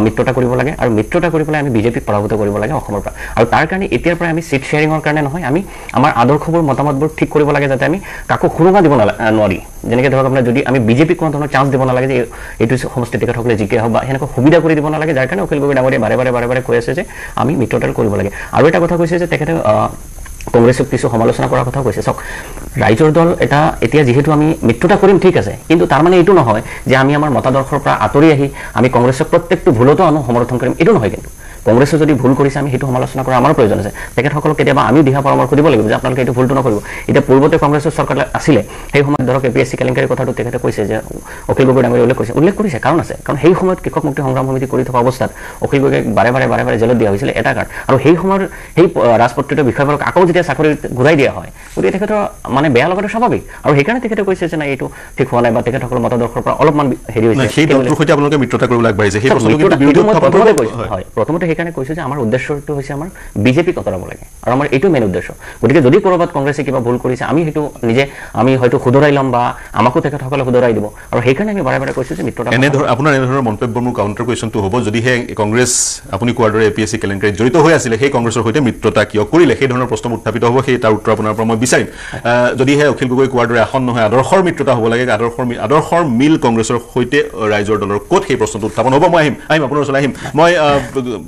E: মিত্ৰতা কৰিব লাগে আৰু মিত্ৰতা কৰি পেলাই আমি বিজেপিক পৰাভূত কৰিব লাগে অসমৰ পৰা আৰু তাৰ কাৰণে এতিয়াৰ পৰাই আমি চিট শ্বেয়াৰিঙৰ কাৰণে নহয় আমি আমাৰ আদৰ্শবোৰ মতামতবোৰ ঠিক কৰিব লাগে যাতে আমি কাকো সুৰুঙা দিব নোৱাৰি যেনেকৈ ধৰক আপোনাৰ যদি আমি বিজেপিক কোনো ধৰণৰ চান্স দিব নালাগে যে এইটো সমষ্টি তেখেতসকলে জিকে হওক বা সেনেকুৱা সুবিধা কৰি দিব নালাগে যাৰ কাৰণে অখিল গগৈ ডাঙৰীয়া বাৰে বাৰে কৈ আছে যে আমি মিত্ৰতা কৰিব লাগে আৰু এটা কথা কৈছে যে তেখেতে কংগ্ৰেছক কিছু সমালোচনা কৰাৰ কথা কৈছে চাওক ৰাইজৰ দল এটা এতিয়া যিহেতু আমি মিত্ৰতা কৰিম ঠিক আছে কিন্তু তাৰ মানে এইটো নহয় যে আমি আমাৰ মতাদৰ্শৰ পৰা আঁতৰি আহি আমি কংগ্ৰেছক প্ৰত্যেকটো ভুলতো সমৰ্থন কৰিম এইটো নহয় কিন্তু কংগ্ৰেছে যদি ভুল কৰিছে আমি সেইটো সমালোচনা কৰাৰ আমাৰ প্ৰয়োজন আছে তেখেতসকলক কেতিয়াবা আমিও দিহা পৰামৰ্শ দিব লাগিব যে আপোনালোকে এইটো ভুলটো নকৰিব এতিয়া পূৰ্বতে কংগ্ৰেছৰ চৰকাৰ আছিলে সেই সময়ত ধৰক APSC কেলেংকাৰীৰ কথাটো তেখেতে কৈছে যে অখিল গগৈ ডাঙৰীয়া উল্লেখ কৰিছে কাৰণ আছে কাৰণ সেই সময়ত কৃষক মুক্তি সংগ্ৰাম সমিতি কৰি থকা অৱস্থাত অখিল গগৈক বাৰে বাৰে জেলত দিয়া হৈছিলে এটা কাৰণ আৰু সেই সময়ৰ সেই ৰাজপত্ৰিত বিষয়বোৰক আকৌ যেতিয়া চাকৰি ঘূৰাই দিয়া হয় গতিকে তেখেতৰ মানে বেয়া লগাটো স্বাভাৱিক আৰু সেইকাৰণে তেখেতে কৈছে যে নাই এইটো ঠিক হোৱা নাই বা তেখেতসকলৰ মতাদৰ্শৰ পৰা অলপমান হেৰি হৈছে
A: সেই দলটোৰ সৈতে আপোনালোকে মিত্ৰতা কৰিবলৈ আগবাঢ়িছে সেই প্ৰথমতে
E: সেইকাৰণে কৈছোঁ যে আমাৰ উদ্দেশ্যটো হৈছে আমাৰ বিজেপিক আঁতৰাব লাগে আৰু আমাৰ এইটো মেইন উদ্দেশ্য গতিকে যদি ক'ৰবাত কংগ্ৰেছে কিবা ভুল কৰিছে আমি সেইটো নিজে আমি হয়তো শুধৰাই ল'ম বা আমাকো তেখেতসকলে শুধৰাই দিব আৰু সেইকাৰণে আমি বাৰে কৈছোঁ যে মিত্ৰতা
A: আপোনাৰ এনেধৰণৰ মন্তব্যৰ মোৰ কাউণ্টাৰ কুৱেশ্যনটো হ'ব যদিহে কংগ্ৰেছ আপুনি কোৱাৰ দৰে APSC কেলেংকাৰীত জড়িত হৈ আছিলে সেই কংগ্ৰেছৰ সৈতে মিত্ৰতা কিয় কৰিলে সেই ধৰণৰ প্ৰশ্ন উত্থাপিত হ'ব সেই তাৰ উত্তৰ আপোনাৰ পৰা মই বিচাৰিম যদিহে অখিল গগৈ কোৱাৰ দৰে আসন নহয় আদৰ্শৰ মিত্ৰতা হ'ব লাগে আদৰ্শৰ মিল কংগ্ৰেছৰ সৈতে ৰাইজৰ দলৰ ক'ত সেই প্ৰশ্নটো উত্থাপন হ'ব মই আহিম আপোনাৰ ওচৰলৈ আহিম মই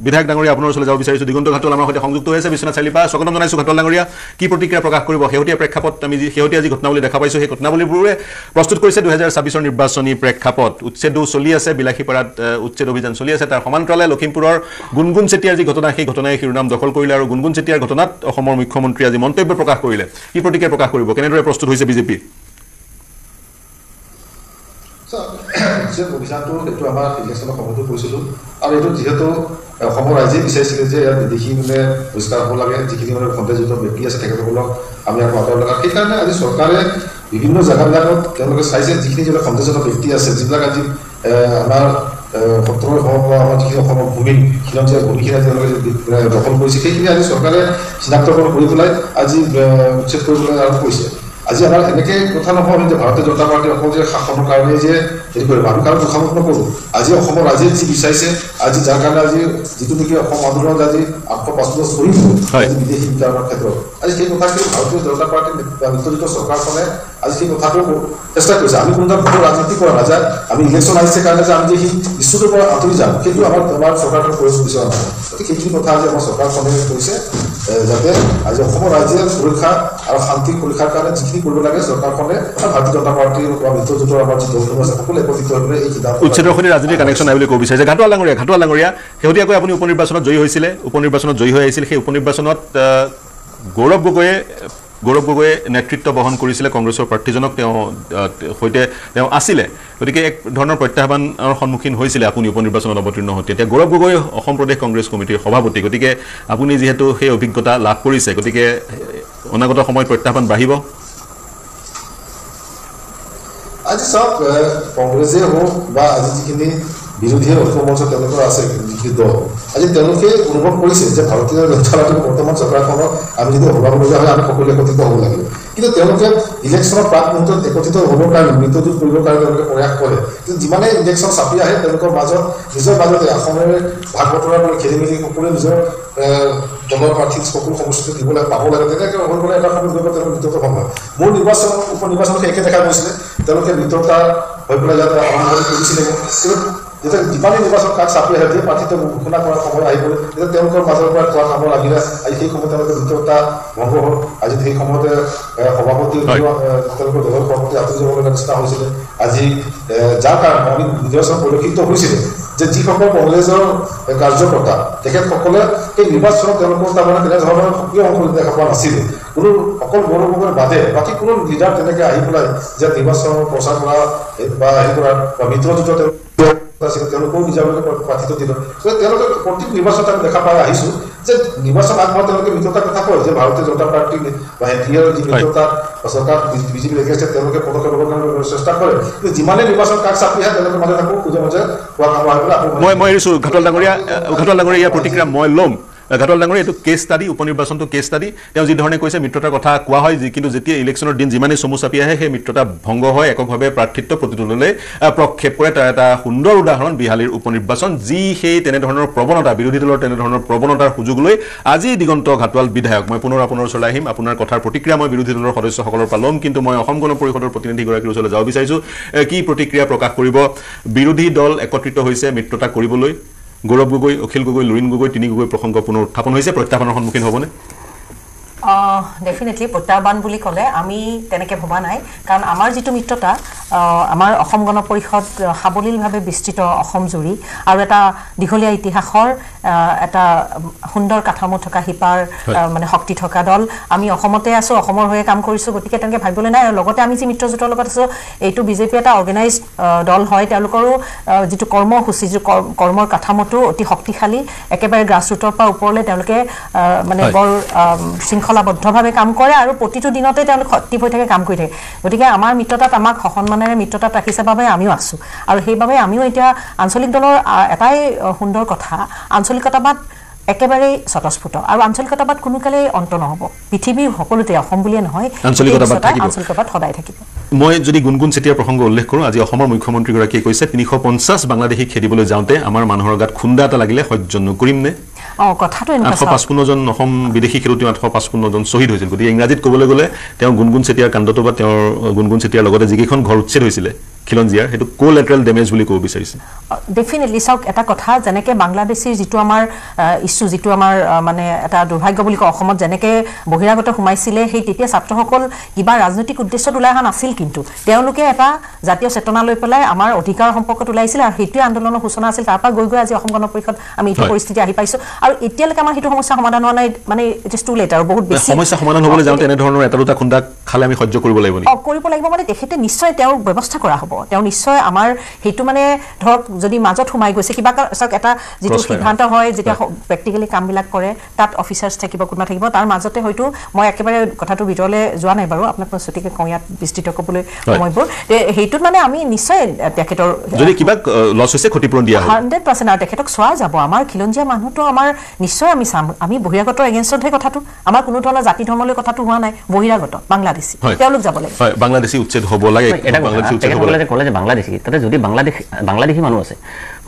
A: বিধায়ক ডাঙৰীয়া আপোনাৰ ওচৰলৈ যাব বিচাৰিছোঁ দিগন্ত ঘাটল আমাৰ সৈতে সংযুক্ত হৈ আছে বিশ্বনাথ চাৰিআলিৰ স্বাগতম জনাইছোঁ ঘাটল ডাঙৰীয়া কি প্ৰতিক্ৰিয়া প্ৰকাশ কৰিব শেহতীয়া প্ৰেক্ষাপট আমি শেহতীয়া যি ঘটনাৱলী দেখা পাইছোঁ সেই ঘটনাৱলীবোৰে প্ৰস্তুত কৰিছে ২০২৬ নিৰ্বাচনী প্ৰেক্ষাপট উচ্ছেদো চলি আছে বিলাসীপাৰাত উচ্ছেদ অভিযান চলি আছে তাৰ সমান্তৰালে লখিমপুৰৰ গুণগুণ চেতিয়াৰ যি ঘটনা সেই ঘটনাই শিৰোনাম দখল কৰিলে আৰু গুণগুণ চেতিয়াৰ ঘটনাত অসমৰ মুখ্যমন্ত্ৰী আজি মন্তব্য প্ৰকাশ কৰিলে কি প্ৰতিক্ৰিয়া প্ৰকাশ কৰিব কেনেদৰে প্ৰস্তুত হৈছে বিজেপি
F: অভিযানটো এইটো আমাৰ ইলেকশ্যনৰ সময়তো কৈছিলোঁ আৰু এইটো যিহেতু অসমৰ ৰাইজে বিচাৰিছিলে যে ইয়াৰ বিদেশী মানে পৰিষ্কাৰ হ'ব লাগে যিখিনি মানে সন্দেহযুক্ত ব্যক্তি আছে তেখেতসকলক আমি আৰু আঁতৰাব লাগে সেইকাৰণে আজি চৰকাৰে বিভিন্ন জেগাবিলাকত তেওঁলোকে চাইছে যিখিনি যিবিলাক সন্দেহযুক্ত ব্যক্তি আছে যিবিলাক আজি আমাৰ সত্ৰৰ হওক বা আমাৰ যিখিনি অসমৰ ভূমি খিলঞ্জীয়া ভূমিখিনি তেওঁলোকে দখল কৰিছে সেইখিনি আজি চৰকাৰে চিনাক্তকৰণ কৰি পেলাই আজি উচ্ছেদ কৰিবলৈ আৰম্ভ কৰিছে আজি আমাৰ এনেকৈ কথা নহয় যে ভাৰতীয় জনতা পাৰ্টি অকল যে শাসনৰ কাৰণে যে হেৰি কৰিব আমি কাৰো দুখামত নকৰোঁ আজি অসমৰ ৰাইজে যি বিচাৰিছে আজি যাৰ কাৰণে আজি যিটো নেকি অসম আন্দোলনত আজি 805 বছৰ চলিব আজি বিদেশী বিতৰণৰ ক্ষেত্ৰত আজি সেই কথাখিনি ভাৰতীয় জনতা পাৰ্টীৰ নেতৃত্বাধীন চৰকাৰখনে আজি সেই কথাটো চেষ্টা কৰিছে আমি কোনো ধৰণৰ ৰাজনীতি কৰা নাযায় আমি ইলেকশ্যন আহিছে কাৰণে যে আমি যে সেই ইছ্যুটোৰ পৰা আঁতৰি যাম সেইটো আমাৰ চৰকাৰখনে কৰিব বিচৰা নহয় গতিকে সেইখিনি কথা আজি আমাৰ চৰকাৰখনে কৰিছে যাতে আজি অসমৰ ৰাইজে সুৰক্ষা আৰু শান্তি সুৰক্ষাৰ কাৰণে যিখিনি কৰিব লাগে চৰকাৰখনে ভাৰতীয় জনতা পাৰ্টীৰ মিত্ৰজোঁটৰ আমাৰ যি দলসমূহ আছে সকলো একত্ৰিত হৈ পেলাই এই সিদ্ধান্ত
A: উচ্ছেদৰ সৈতে ৰাজনীতিৰ কানেকশ্যন নাই বুলি ক'ব বিচাৰিছে ঘাটোৱাল ডাঙৰীয়া শেহতীয়াকৈ আপুনি উপ নিৰ্বাচনত জয়ী হৈছিলে জয়ী হৈ আহিছিল সেই উপ নিৰ্বাচনত গৌৰৱ গগৈয়ে নেতৃত্ব বহন কৰিছিলে কংগ্ৰেছৰ প্ৰাৰ্থীজনক সৈতে আছিলে গতিকে এক ধৰণৰ প্ৰত্যাহ্বানৰ সন্মুখীন হৈছিলে আপুনি উপ নিৰ্বাচনত অৱতীৰ্ণ হওঁতে এতিয়া গৌৰৱ গগৈ অসম প্ৰদেশ কংগ্ৰেছ কমিটিৰ সভাপতি গতিকে আপুনি যিহেতু সেই অভিজ্ঞতা লাভ কৰিছে গতিকে অনাগত সময়ত প্ৰত্যাহ্বান বাঢ়িব
F: আজি চাওক কংগ্ৰেছে হওক বা আজি যিখিনি বিৰোধী ঐক্যমঞ্চ তেওঁলোকৰ আছে যিখিনি দল আজি তেওঁলোকে অনুভৱ কৰিছে যে ভাৰতীয় জনতা পাৰ্টীৰ বৰ্তমান চৰকাৰখনক আমি যদি হৰুৱাবলগীয়া হয় আমি সকলোৱে একত্ৰিত হ'ব লাগিব কিন্তু তেওঁলোকে ইলেকশ্যনৰ প্ৰাক মুহূৰ্তত একত্ৰিত হ'বৰ কাৰণে মৃত্যুদূত কৰিবৰ কাৰণে তেওঁলোকে প্ৰয়াস কৰে কিন্তু যিমানে ইলেকশ্যন চাপি আহে তেওঁলোকৰ মাজত নিজৰ মাজতে অসমেৰে ভাগ বতৰা কৰি খেলি মেলি সকলোৱে নিজৰ দলৰ প্ৰাৰ্থীক সকলো সমষ্টিত দিবলৈ পাব লাগে তেনেকৈ হৈ গ'লে এটা সময় গৈ তেওঁলোকে মিত্ৰতা সময় মোৰ উপ নিৰ্বাচনত একে দেখা গৈছিলে তেওঁলোকে মিত্ৰতা হৈ পেলাই যাতে আৰম্ভ কৰিছিলে কিন্তু যেতিয়া যিমানেই নিৰ্বাচন কাক চাপি আহে যে প্ৰাৰ্থীটো ঘোষণা কৰাৰ সময় আহি গ'ল তেতিয়া তেওঁলোকৰ মাজৰ পৰা কোৱা কামৰ লাগিলে আজি সেই সময়ত তেওঁলোকে মিত্ৰতা ভংগ হ'ল আজি সেই সময়তে সভাপতি তেওঁলোকৰ দলৰ সভাপতি আঁতৰি যাবলগীয়া নিচিনা হৈছিলে আজি যাৰ কাৰণে আমি নিৰ্বাচন পৰিলক্ষিত হৈছিলে যে যিসকল কংগ্ৰেছৰ কাৰ্যকৰ্তা তেখেতসকলে এই নিৰ্বাচনত তেওঁলোকৰ তাৰমানে তেনেধৰণৰ সক্ৰিয় অংশ দেখা পোৱা নাছিলে কোনো অকল গৌৰৱ গগৈৰ বাদে বাকী কোনো লিডাৰ তেনেকৈ আহি পেলাই যে নিৰ্বাচনৰ প্ৰচাৰ কৰা বা হেৰি কৰা বা মিত্ৰজোঁটৰ তেওঁলোকেও নিজাবলীয়া প্ৰাৰ্থিত্ব দিলে তেওঁলোকে প্ৰত্যেক নিৰ্বাচনত আমি দেখা পাই আহিছোঁ যে নিৰ্বাচন আগমত তেওঁলোকে মিত্ৰতাৰ কথা কয় যে ভাৰতীয় জনতা পাৰ্টি বা এনডিএৰ যি মিত্ৰতা চৰকাৰ বিজেপি লাগি আছে তেওঁলোকে পদক্ষেপ ল'বৰ কাৰণে চেষ্টা কৰে কিন্তু যিমানে নিৰ্বাচন কাষ চাপি আহে তেওঁলোকে মাজে থাকোঁ মাজে কোৱা কাম আহি পেলাই
A: মই এৰিছোঁ ঘাটোৱাল ডাঙৰীয়া ইয়াৰ প্ৰতিক্ৰিয়া মই ল'ম ঘাটোৱাল ডাঙৰীয়া এইটো কেছ ষ্টাডি উপ নিৰ্বাচনটো কেছ ষ্টাডি তেওঁ যি ধৰণে কৈছে মিত্ৰতাৰ কথা কোৱা হয় কিন্তু যেতিয়া ইলেকশ্যনৰ দিন যিমানেই চমু চাপি আহে সেই মিত্ৰতা ভংগ হয় এককভাৱে প্ৰাৰ্থিত্ব প্ৰতিটো দলে প্ৰক্ষেপ কৰে তাৰ এটা সুন্দৰ উদাহৰণ বিহালীৰ উপ নিৰ্বাচন যি সেই তেনেধৰণৰ প্ৰৱণতা বিৰোধী দলৰ তেনেধৰণৰ প্ৰৱণতাৰ সুযোগ লৈ আজি দিগন্ত ঘাটোৱাল বিধায়ক মই পুনৰ আপোনাৰ ওচৰলৈ আহিম আপোনাৰ কথাৰ প্ৰতিক্ৰিয়া মই বিৰোধী দলৰ সদস্যসকলৰ পৰা ল'ম কিন্তু মই অসম গণ পৰিষদৰ প্ৰতিনিধিগৰাকীৰ ওচৰলৈ যাব বিচাৰিছোঁ কি প্ৰতিক্ৰিয়া প্ৰকাশ কৰিব বিৰোধী দল একত্ৰিত হৈছে মিত্ৰতা কৰিবলৈ গৌৰৱ গগৈ অখিল গগৈ লুৰিণ গগৈ তিনি গগৈ প্ৰসংগ পুনৰ উত্থাপন হৈছে প্ৰত্যাহ্বানৰ সন্মুখীন হ'বনে
G: ডেফিনেটলি প্ৰত্যাহ্বান বুলি ক'লে আমি তেনেকৈ ভবা নাই কাৰণ আমাৰ যিটো মিত্ৰতা আমাৰ অসম গণ পৰিষদ সাৱলীলভাৱে বিস্তৃত অসম জুৰি আৰু এটা দীঘলীয়া ইতিহাসৰ এটা সুন্দৰ কাঠামো থকা শিপাৰ মানে শক্তি থকা দল আমি অসমতে আছোঁ অসমৰ হৈ কাম কৰিছোঁ গতিকে তেনেকৈ ভাবিবলৈ নাই আৰু লগতে আমি যি মিত্ৰজোঁটৰ লগত আছোঁ এইটো বিজেপি এটা অৰ্গেনাইজ দল হয় তেওঁলোকৰো যিটো কৰ্মসূচী যিটো কৰ্মৰ কাঠামোটো অতি শক্তিশালী একেবাৰে গ্ৰাছৰুটৰ পৰা ওপৰলৈ তেওঁলোকে মানে বৰ শৃংখলাবদ্ধভাৱে কাম কৰে আৰু প্ৰতিটো দিনতে তেওঁলোক সক্ৰিয় হৈ থাকে কাম কৰি থাকে গতিকে আমাৰ মিত্ৰতাত আমাক সন্মানেৰে মিত্ৰতাত ৰাখিছে বাবে আমিও আছোঁ আৰু সেইবাবে আমিও এতিয়া আঞ্চলিক দলৰ এটাই সুন্দৰ কথা আঞ্চলিকতাবাদ একেবাৰেই স্বতঃস্ফূৰ্ত আৰু আঞ্চলিকতাবাদ কোনোকালেই অন্ত নহ'ব পৃথিৱীৰ সকলোতে অসম বুলিয়ে নহয় আঞ্চলিকতাবাদ সদায় থাকিব
A: মই যদি গুণগুণ চেতিয়াৰ প্ৰসংগ উল্লেখ কৰোঁ আজি অসমৰ মুখ্যমন্ত্ৰীগৰাকীয়ে কৈছে 350 বাংলাদেশী খেদিবলৈ যাওঁতে আমাৰ মানুহৰ গাত খুন্দা এটা লাগিলে সহ্য নকৰিম নে
G: কথাটো এনেকুৱা
A: 855 জন অসম বিদেশী খেলুৱৈ 855 জন শ্বহীদ হৈছিল গতিকে ইংৰাজীত ক'বলৈ গ'লে তেওঁ গুণগুণ চেতিয়াৰ কাণ্ডটো বা তেওঁৰ গুণগুণ চেতিয়াৰ লগতে যিকেইখন ঘৰ উচ্ছেদ হৈছিলে খিলঞ্জীয়াৰ সেইটো কোলেটাৰেল ডেমেজ বুলি ক'ব বিচাৰিছে
G: ডেফিনেটলি চাওক এটা কথা যেনেকৈ বাংলাদেশীৰ যিটো আমাৰ ইছ্যু যিটো আমাৰ মানে এটা দুৰ্ভাগ্য বুলি কওঁ অসমত যেনেকৈ বহিৰাগত সোমাইছিলে সেই তেতিয়া ছাত্ৰসকল কিবা ৰাজনৈতিক উদ্দেশ্যত ওলাই অহা নাছিল কিন্তু তেওঁলোকে এটা জাতীয় চেতনা লৈ পেলাই আমাৰ অধিকাৰ সম্পৰ্কত ওলাইছিলে আৰু সেইটোৱে আন্দোলনৰ সূচনা আছিল তাৰ পৰা গৈ আজি অসম গণ পৰিষদ আমি এইটো পৰিস্থিতি আহি পাইছোঁ আৰু এতিয়ালৈকে আমাৰ সেইটো সমস্যা সমাধান হোৱা নাই মানে ইট ইজ টু লেট আৰু বহুত বেছি
A: সমস্যা সমাধান হ'বলৈ যাওঁতে এনেধৰণৰ এটা দুটা খুন্দা খালে আমি সহ্য কৰিব লাগিব
G: কৰিব লাগিব মানে তেখেতে নিশ্চয় তেওঁৰ ব্যৱস্থা কৰা হ'ব হ'ব তেওঁ নিশ্চয় আমাৰ সেইটো মানে ধৰক যদি মাজত সোমাই গৈছে কিবা চাওক এটা যিটো সিদ্ধান্ত হয় যেতিয়া প্ৰেক্টিকেলি কামবিলাক কৰে তাত অফিচাৰ্ছ থাকিব কোনোবা থাকিব তাৰ মাজতে হয়তো মই একেবাৰে কথাটো ভিতৰলৈ যোৱা নাই বাৰু আপোনাক মই ছুটিকে কওঁ ইয়াত বিস্তৃত ক'বলৈ সময়বোৰ সেইটোত মানে আমি নিশ্চয় তেখেতৰ
A: যদি কিবা লছ হৈছে ক্ষতিপূৰণ দিয়া
G: 100% আৰু তেখেতক চোৱা যাব আমাৰ খিলঞ্জীয়া মানুহটো আমাৰ নিশ্চয় আমি চাম আমি বহিৰাগতৰ এগেইনষ্টতহে কথাটো আমাৰ কোনো ধৰণৰ জাতি ধৰ্মলৈ কথাটো হোৱা নাই বহিৰাগত বাংলাদেশী তেওঁলোক যাব লাগে
A: হয় বাংলাদেশী উচ্ছেদ হ'ব লাগে বাংলাদেশী উচ্ছেদ হ'ব লাগে
E: ক'লে যে বাংলাদেশী তাতে যদি বাংলাদেশী মানুহ আছে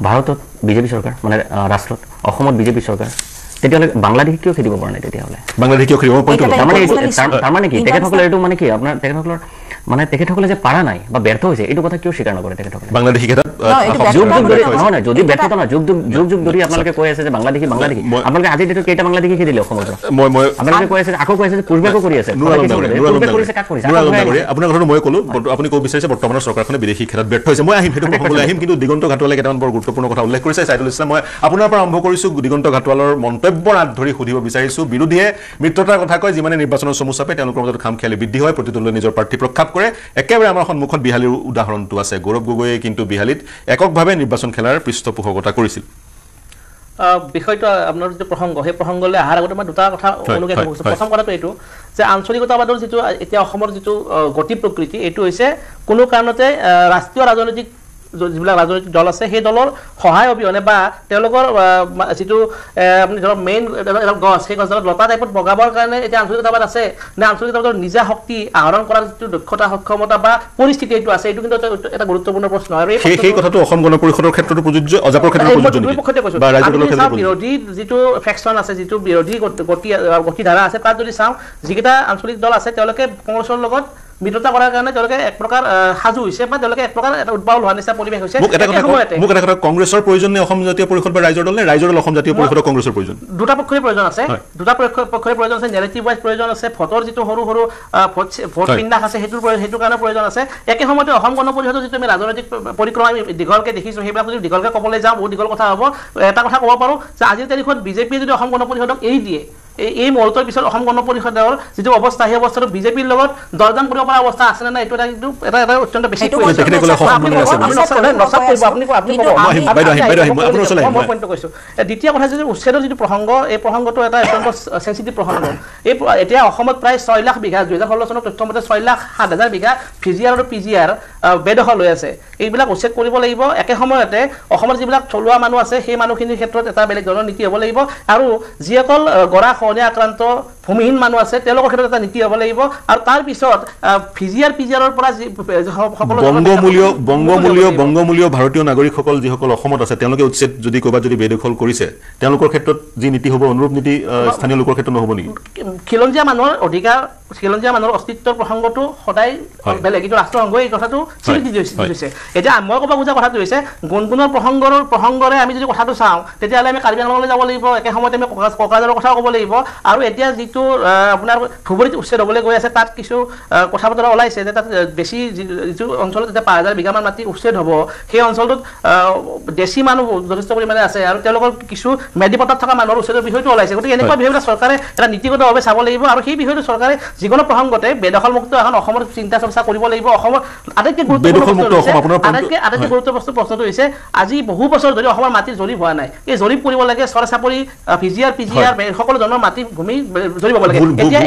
E: ভাৰতত বিজেপি চৰকাৰ মানে ৰাষ্ট্ৰত অসমত বিজেপি চৰকাৰ তেতিয়াহ'লে বাংলাদেশী কিয় খেদিব পৰা নাই তেতিয়াহ'লে
A: বাংলাদেশী কিয় খেদিব
E: তাৰমানে কি তেখেতসকলে এইটো মানে কি আপোনাৰ তেখেতসকলৰ মানে তেখেতসকলে যে পাৰা নাই বা ব্যৰ্থ হৈছে এইটো কথা কিয় স্বীকাৰ নকৰে তেখেতসকলে
A: বাংলাদেশী খেতাত
E: নহয় যদি ব্যৰ্থতা নহয় যুগ ধৰি আপোনালোকে কৈ আছে যে বাংলাদেশী আপোনালোকে আজি ডেটত কেইটা বাংলাদেশী খেদিলে অসমৰ পৰা আপোনালোকে কৈ আছে আকৌ কৈ আছে যে পূৰ্বে কৰি আছে
A: আপোনাৰ কথাটো মই ক'লো আপুনি ক'ব বিচাৰিছে বৰ্তমানৰ চৰকাৰখনে বিদেশী খেলত ব্যৰ্থ হৈছে মই আহিম সেইটো প্ৰসংগলৈ আহিম কিন্তু দিগন্ত ঘাটোৱালে কেইটামান বৰ গুৰুত্বপূৰ্ণ কথা উল্লেখ কৰিছে সাইদুল ইছলাম মই আপোনাৰ পৰা আৰম্ভ কৰিছোঁ দিগন্ত ঘাটোৱালৰ মন্তব্যৰ আঁত ধৰি সুধিব বিচাৰিছোঁ বিৰোধীয়ে মিত্ৰতাৰ কথা কয় যিমানে নিৰ্বাচনৰ চমু চাপে তেওঁলোকৰ মাজত খামখেয়ালি বৃদ্ধি হয় প্ৰতিদলে নিজৰ প্ৰাৰ্থী প্ৰক্ষাপ কৰে একেবাৰে আমাৰ সন্মুখত বিহালীৰ উদাহৰণটো আছে গৌৰৱ গগৈয়ে কিন্তু বিহালীত এককভাৱে নিৰ্বাচন খেলাৰ পৃষ্ঠপোষকতা কৰিছিল
B: বিষয়টো আপোনাৰ যিটো প্ৰসংগ সেই প্ৰসংগলৈ অহাৰ আগতে মই দুটা কথা অনুজ্ঞা কৰিছোঁ প্ৰথম কথাটো এইটো যে আঞ্চলিকতাবাদৰ যিটো এতিয়া অসমৰ যিটো গতি প্ৰকৃতি এইটো হৈছে কোনো কাৰণতে ৰাষ্ট্ৰীয় ৰাজনৈতিক যিবিলাক ৰাজনৈতিক দল আছে সেই দলৰ সহায় অবিহনে বা তেওঁলোকৰ যিটো আপুনি ধৰক মেইন গছ সেই গছডালত লতা টাইপত বগাবৰ কাৰণে এতিয়া আঞ্চলিকতাবাদ আছে নে আঞ্চলিকতাবাদৰ নিজা শক্তি আহৰণ কৰাৰ যিটো দক্ষতা সক্ষমতা বা পৰিস্থিতি এইটো আছে এইটো কিন্তু এটা গুৰুত্বপূৰ্ণ প্ৰশ্ন আৰু
A: সেই কথাটো অসম গণ পৰিষদৰ ক্ষেত্ৰতো প্ৰযোজ্য অজাপৰ ক্ষেত্ৰতো প্ৰযোজ্য বা ৰাজ্য দলৰ ক্ষেত্ৰতো
B: বিৰোধী যিটো ফেকশ্যন আছে যিটো বিৰোধী গতিধাৰা আছে তাত যদি চাওঁ যিকেইটা আঞ্চলিক দল আছে তেওঁলোকে কংগ্ৰেছৰ লগত মিত্ৰতা কৰাৰ কাৰণে তেওঁলোকে এক প্ৰকাৰ সাজু হৈছে বা তেওঁলোকে এক প্ৰকাৰ এটা উদ্বাউল হোৱা নিচিনা পৰিৱেশ হৈছে
A: মোক এটা কথা কংগ্ৰেছৰ প্ৰয়োজন নে অসম জাতীয় পৰিষদ বা ৰাইজৰ দল নে ৰাইজৰ দল অসম জাতীয় পৰিষদৰ কংগ্ৰেছৰ প্ৰয়োজন
B: দুটা পক্ষৰে প্ৰয়োজন আছে দুটা পক্ষৰে প্ৰয়োজন আছে নেৰেটিভ ৱাইজ প্ৰয়োজন আছে ভোটৰ যিটো সৰু ভোট বিন্যাস আছে সেইটো কাৰণে প্ৰয়োজন আছে একে সময়তে অসম গণ পৰিষদৰ যিটো আমি ৰাজনৈতিক পৰিক্ৰমা আমি দীঘলকে দেখিছোঁ সেইবিলাক যদি দীঘলকে ক'বলৈ যাওঁ বহুত দীঘল কথা হ'ব এটা কথা ক'ব পাৰোঁ যে আজিৰ তাৰিখত বিজেপিয়ে যদি অসম গণ পৰিষদক এৰি দিয়ে এই মুহূৰ্তৰ পিছত অসম গণ পৰিষদৰ যিটো অৱস্থা সেই অৱস্থাটো বিজেপিৰ লগত দৰদাম কৰিব পৰা অৱস্থা আছে নে নাই এইটো এটা অত্যন্ত বেছি দ্বিতীয় কথা যদি উচ্ছেদৰ যিটো প্ৰসংগ এই প্ৰসংগটো এটা অত্যন্ত চেঞ্চিটিভ প্ৰসংগ এই এতিয়া অসমত প্ৰায় 6 লাখ বিঘা 2016 চনৰ তথ্য মতে 6,07,000 বিঘা ভিজিআৰ আৰু পিজিআৰ বেদখল হৈ আছে এইবিলাক উচ্ছেদ কৰিব লাগিব একে সময়তে অসমৰ যিবিলাক থলুৱা মানুহ আছে সেই মানুহখিনিৰ ক্ষেত্ৰত এটা বেলেগ ধৰণৰ নীতি হ'ব লাগিব আৰু যিসকল গৰা খহনীয়া আক্ৰান্ত ভূমিহীন মানুহ আছে তেওঁলোকৰ ক্ষেত্ৰত এটা নীতি হ'ব লাগিব আৰু তাৰ পিছত ভিজিআৰ পিজিআৰৰ পৰা
A: বংগমূলীয় ভাৰতীয় নাগৰিকসকল যিসকল অসমত আছে তেওঁলোকে উচ্ছেদ যদি ক'ৰবাত যদি বেদখল কৰিছে তেওঁলোকৰ ক্ষেত্ৰত যি নীতি হ'ব অনুৰূপ নীতি স্থানীয় লোকৰ ক্ষেত্ৰত নহ'ব নেকি
B: খিলঞ্জীয়া মানুহৰ অধিকাৰ খিলঞ্জীয়া মানুহৰ অস্তিত্বৰ প্ৰসংগটো সদায় বেলেগ কিন্তু ৰাষ্ট্ৰসংঘই এই কথাটো স্বীকৃতি দিছে এতিয়া মই ক'ব খোজা কথাটো হৈছে গুণগুণৰ প্ৰসংগৰে আমি যদি কথাটো চাওঁ তেতিয়াহ'লে আমি কাৰ্বি আংলঙলৈ যাব লাগিব একে সময়তে আমি ককাজাৰৰ কথাও ক'ব লাগিব আৰু এতিয়া যিটো আপোনাৰ ধুবুৰীত উচ্ছেদ হ'বলৈ গৈ আছে তাত কিছু কথা বতৰা ওলাইছে যে তাত বেছি যিটো অঞ্চলত এতিয়া 5,000 বিঘামান মাটি উচ্ছেদ হ'ব সেই অঞ্চলটোত দেশী মানুহ যথেষ্ট পৰিমাণে আছে আৰু তেওঁলোকৰ কিছু মেডিপটত থকা মানুহৰ উচ্ছেদৰ বিষয়টো ওলাইছে গতিকে এনেকুৱা বিষয়বিলাক চৰকাৰে এটা নীতিগতভাৱে চাব লাগিব আৰু সেই বিষয়টো চৰকাৰে যিকোনো প্ৰসংগতে বেদখলমুক্ত এখন অসমৰ চিন্তা চৰ্চা কৰিব লাগিব অসমৰ আটাইতকৈ গুৰুত্বপূৰ্ণ প্ৰশ্নটো হৈছে আজি বহু বছৰ ধৰি অসমৰ মাটিৰ জৰীপ হোৱা নাই এই জৰীপ কৰিব লাগে চৰ চাপৰি ভিজিআৰ পিজিআৰ সকলো ধৰণৰ মাটি ভূমি জৰীপ হ'ব লাগে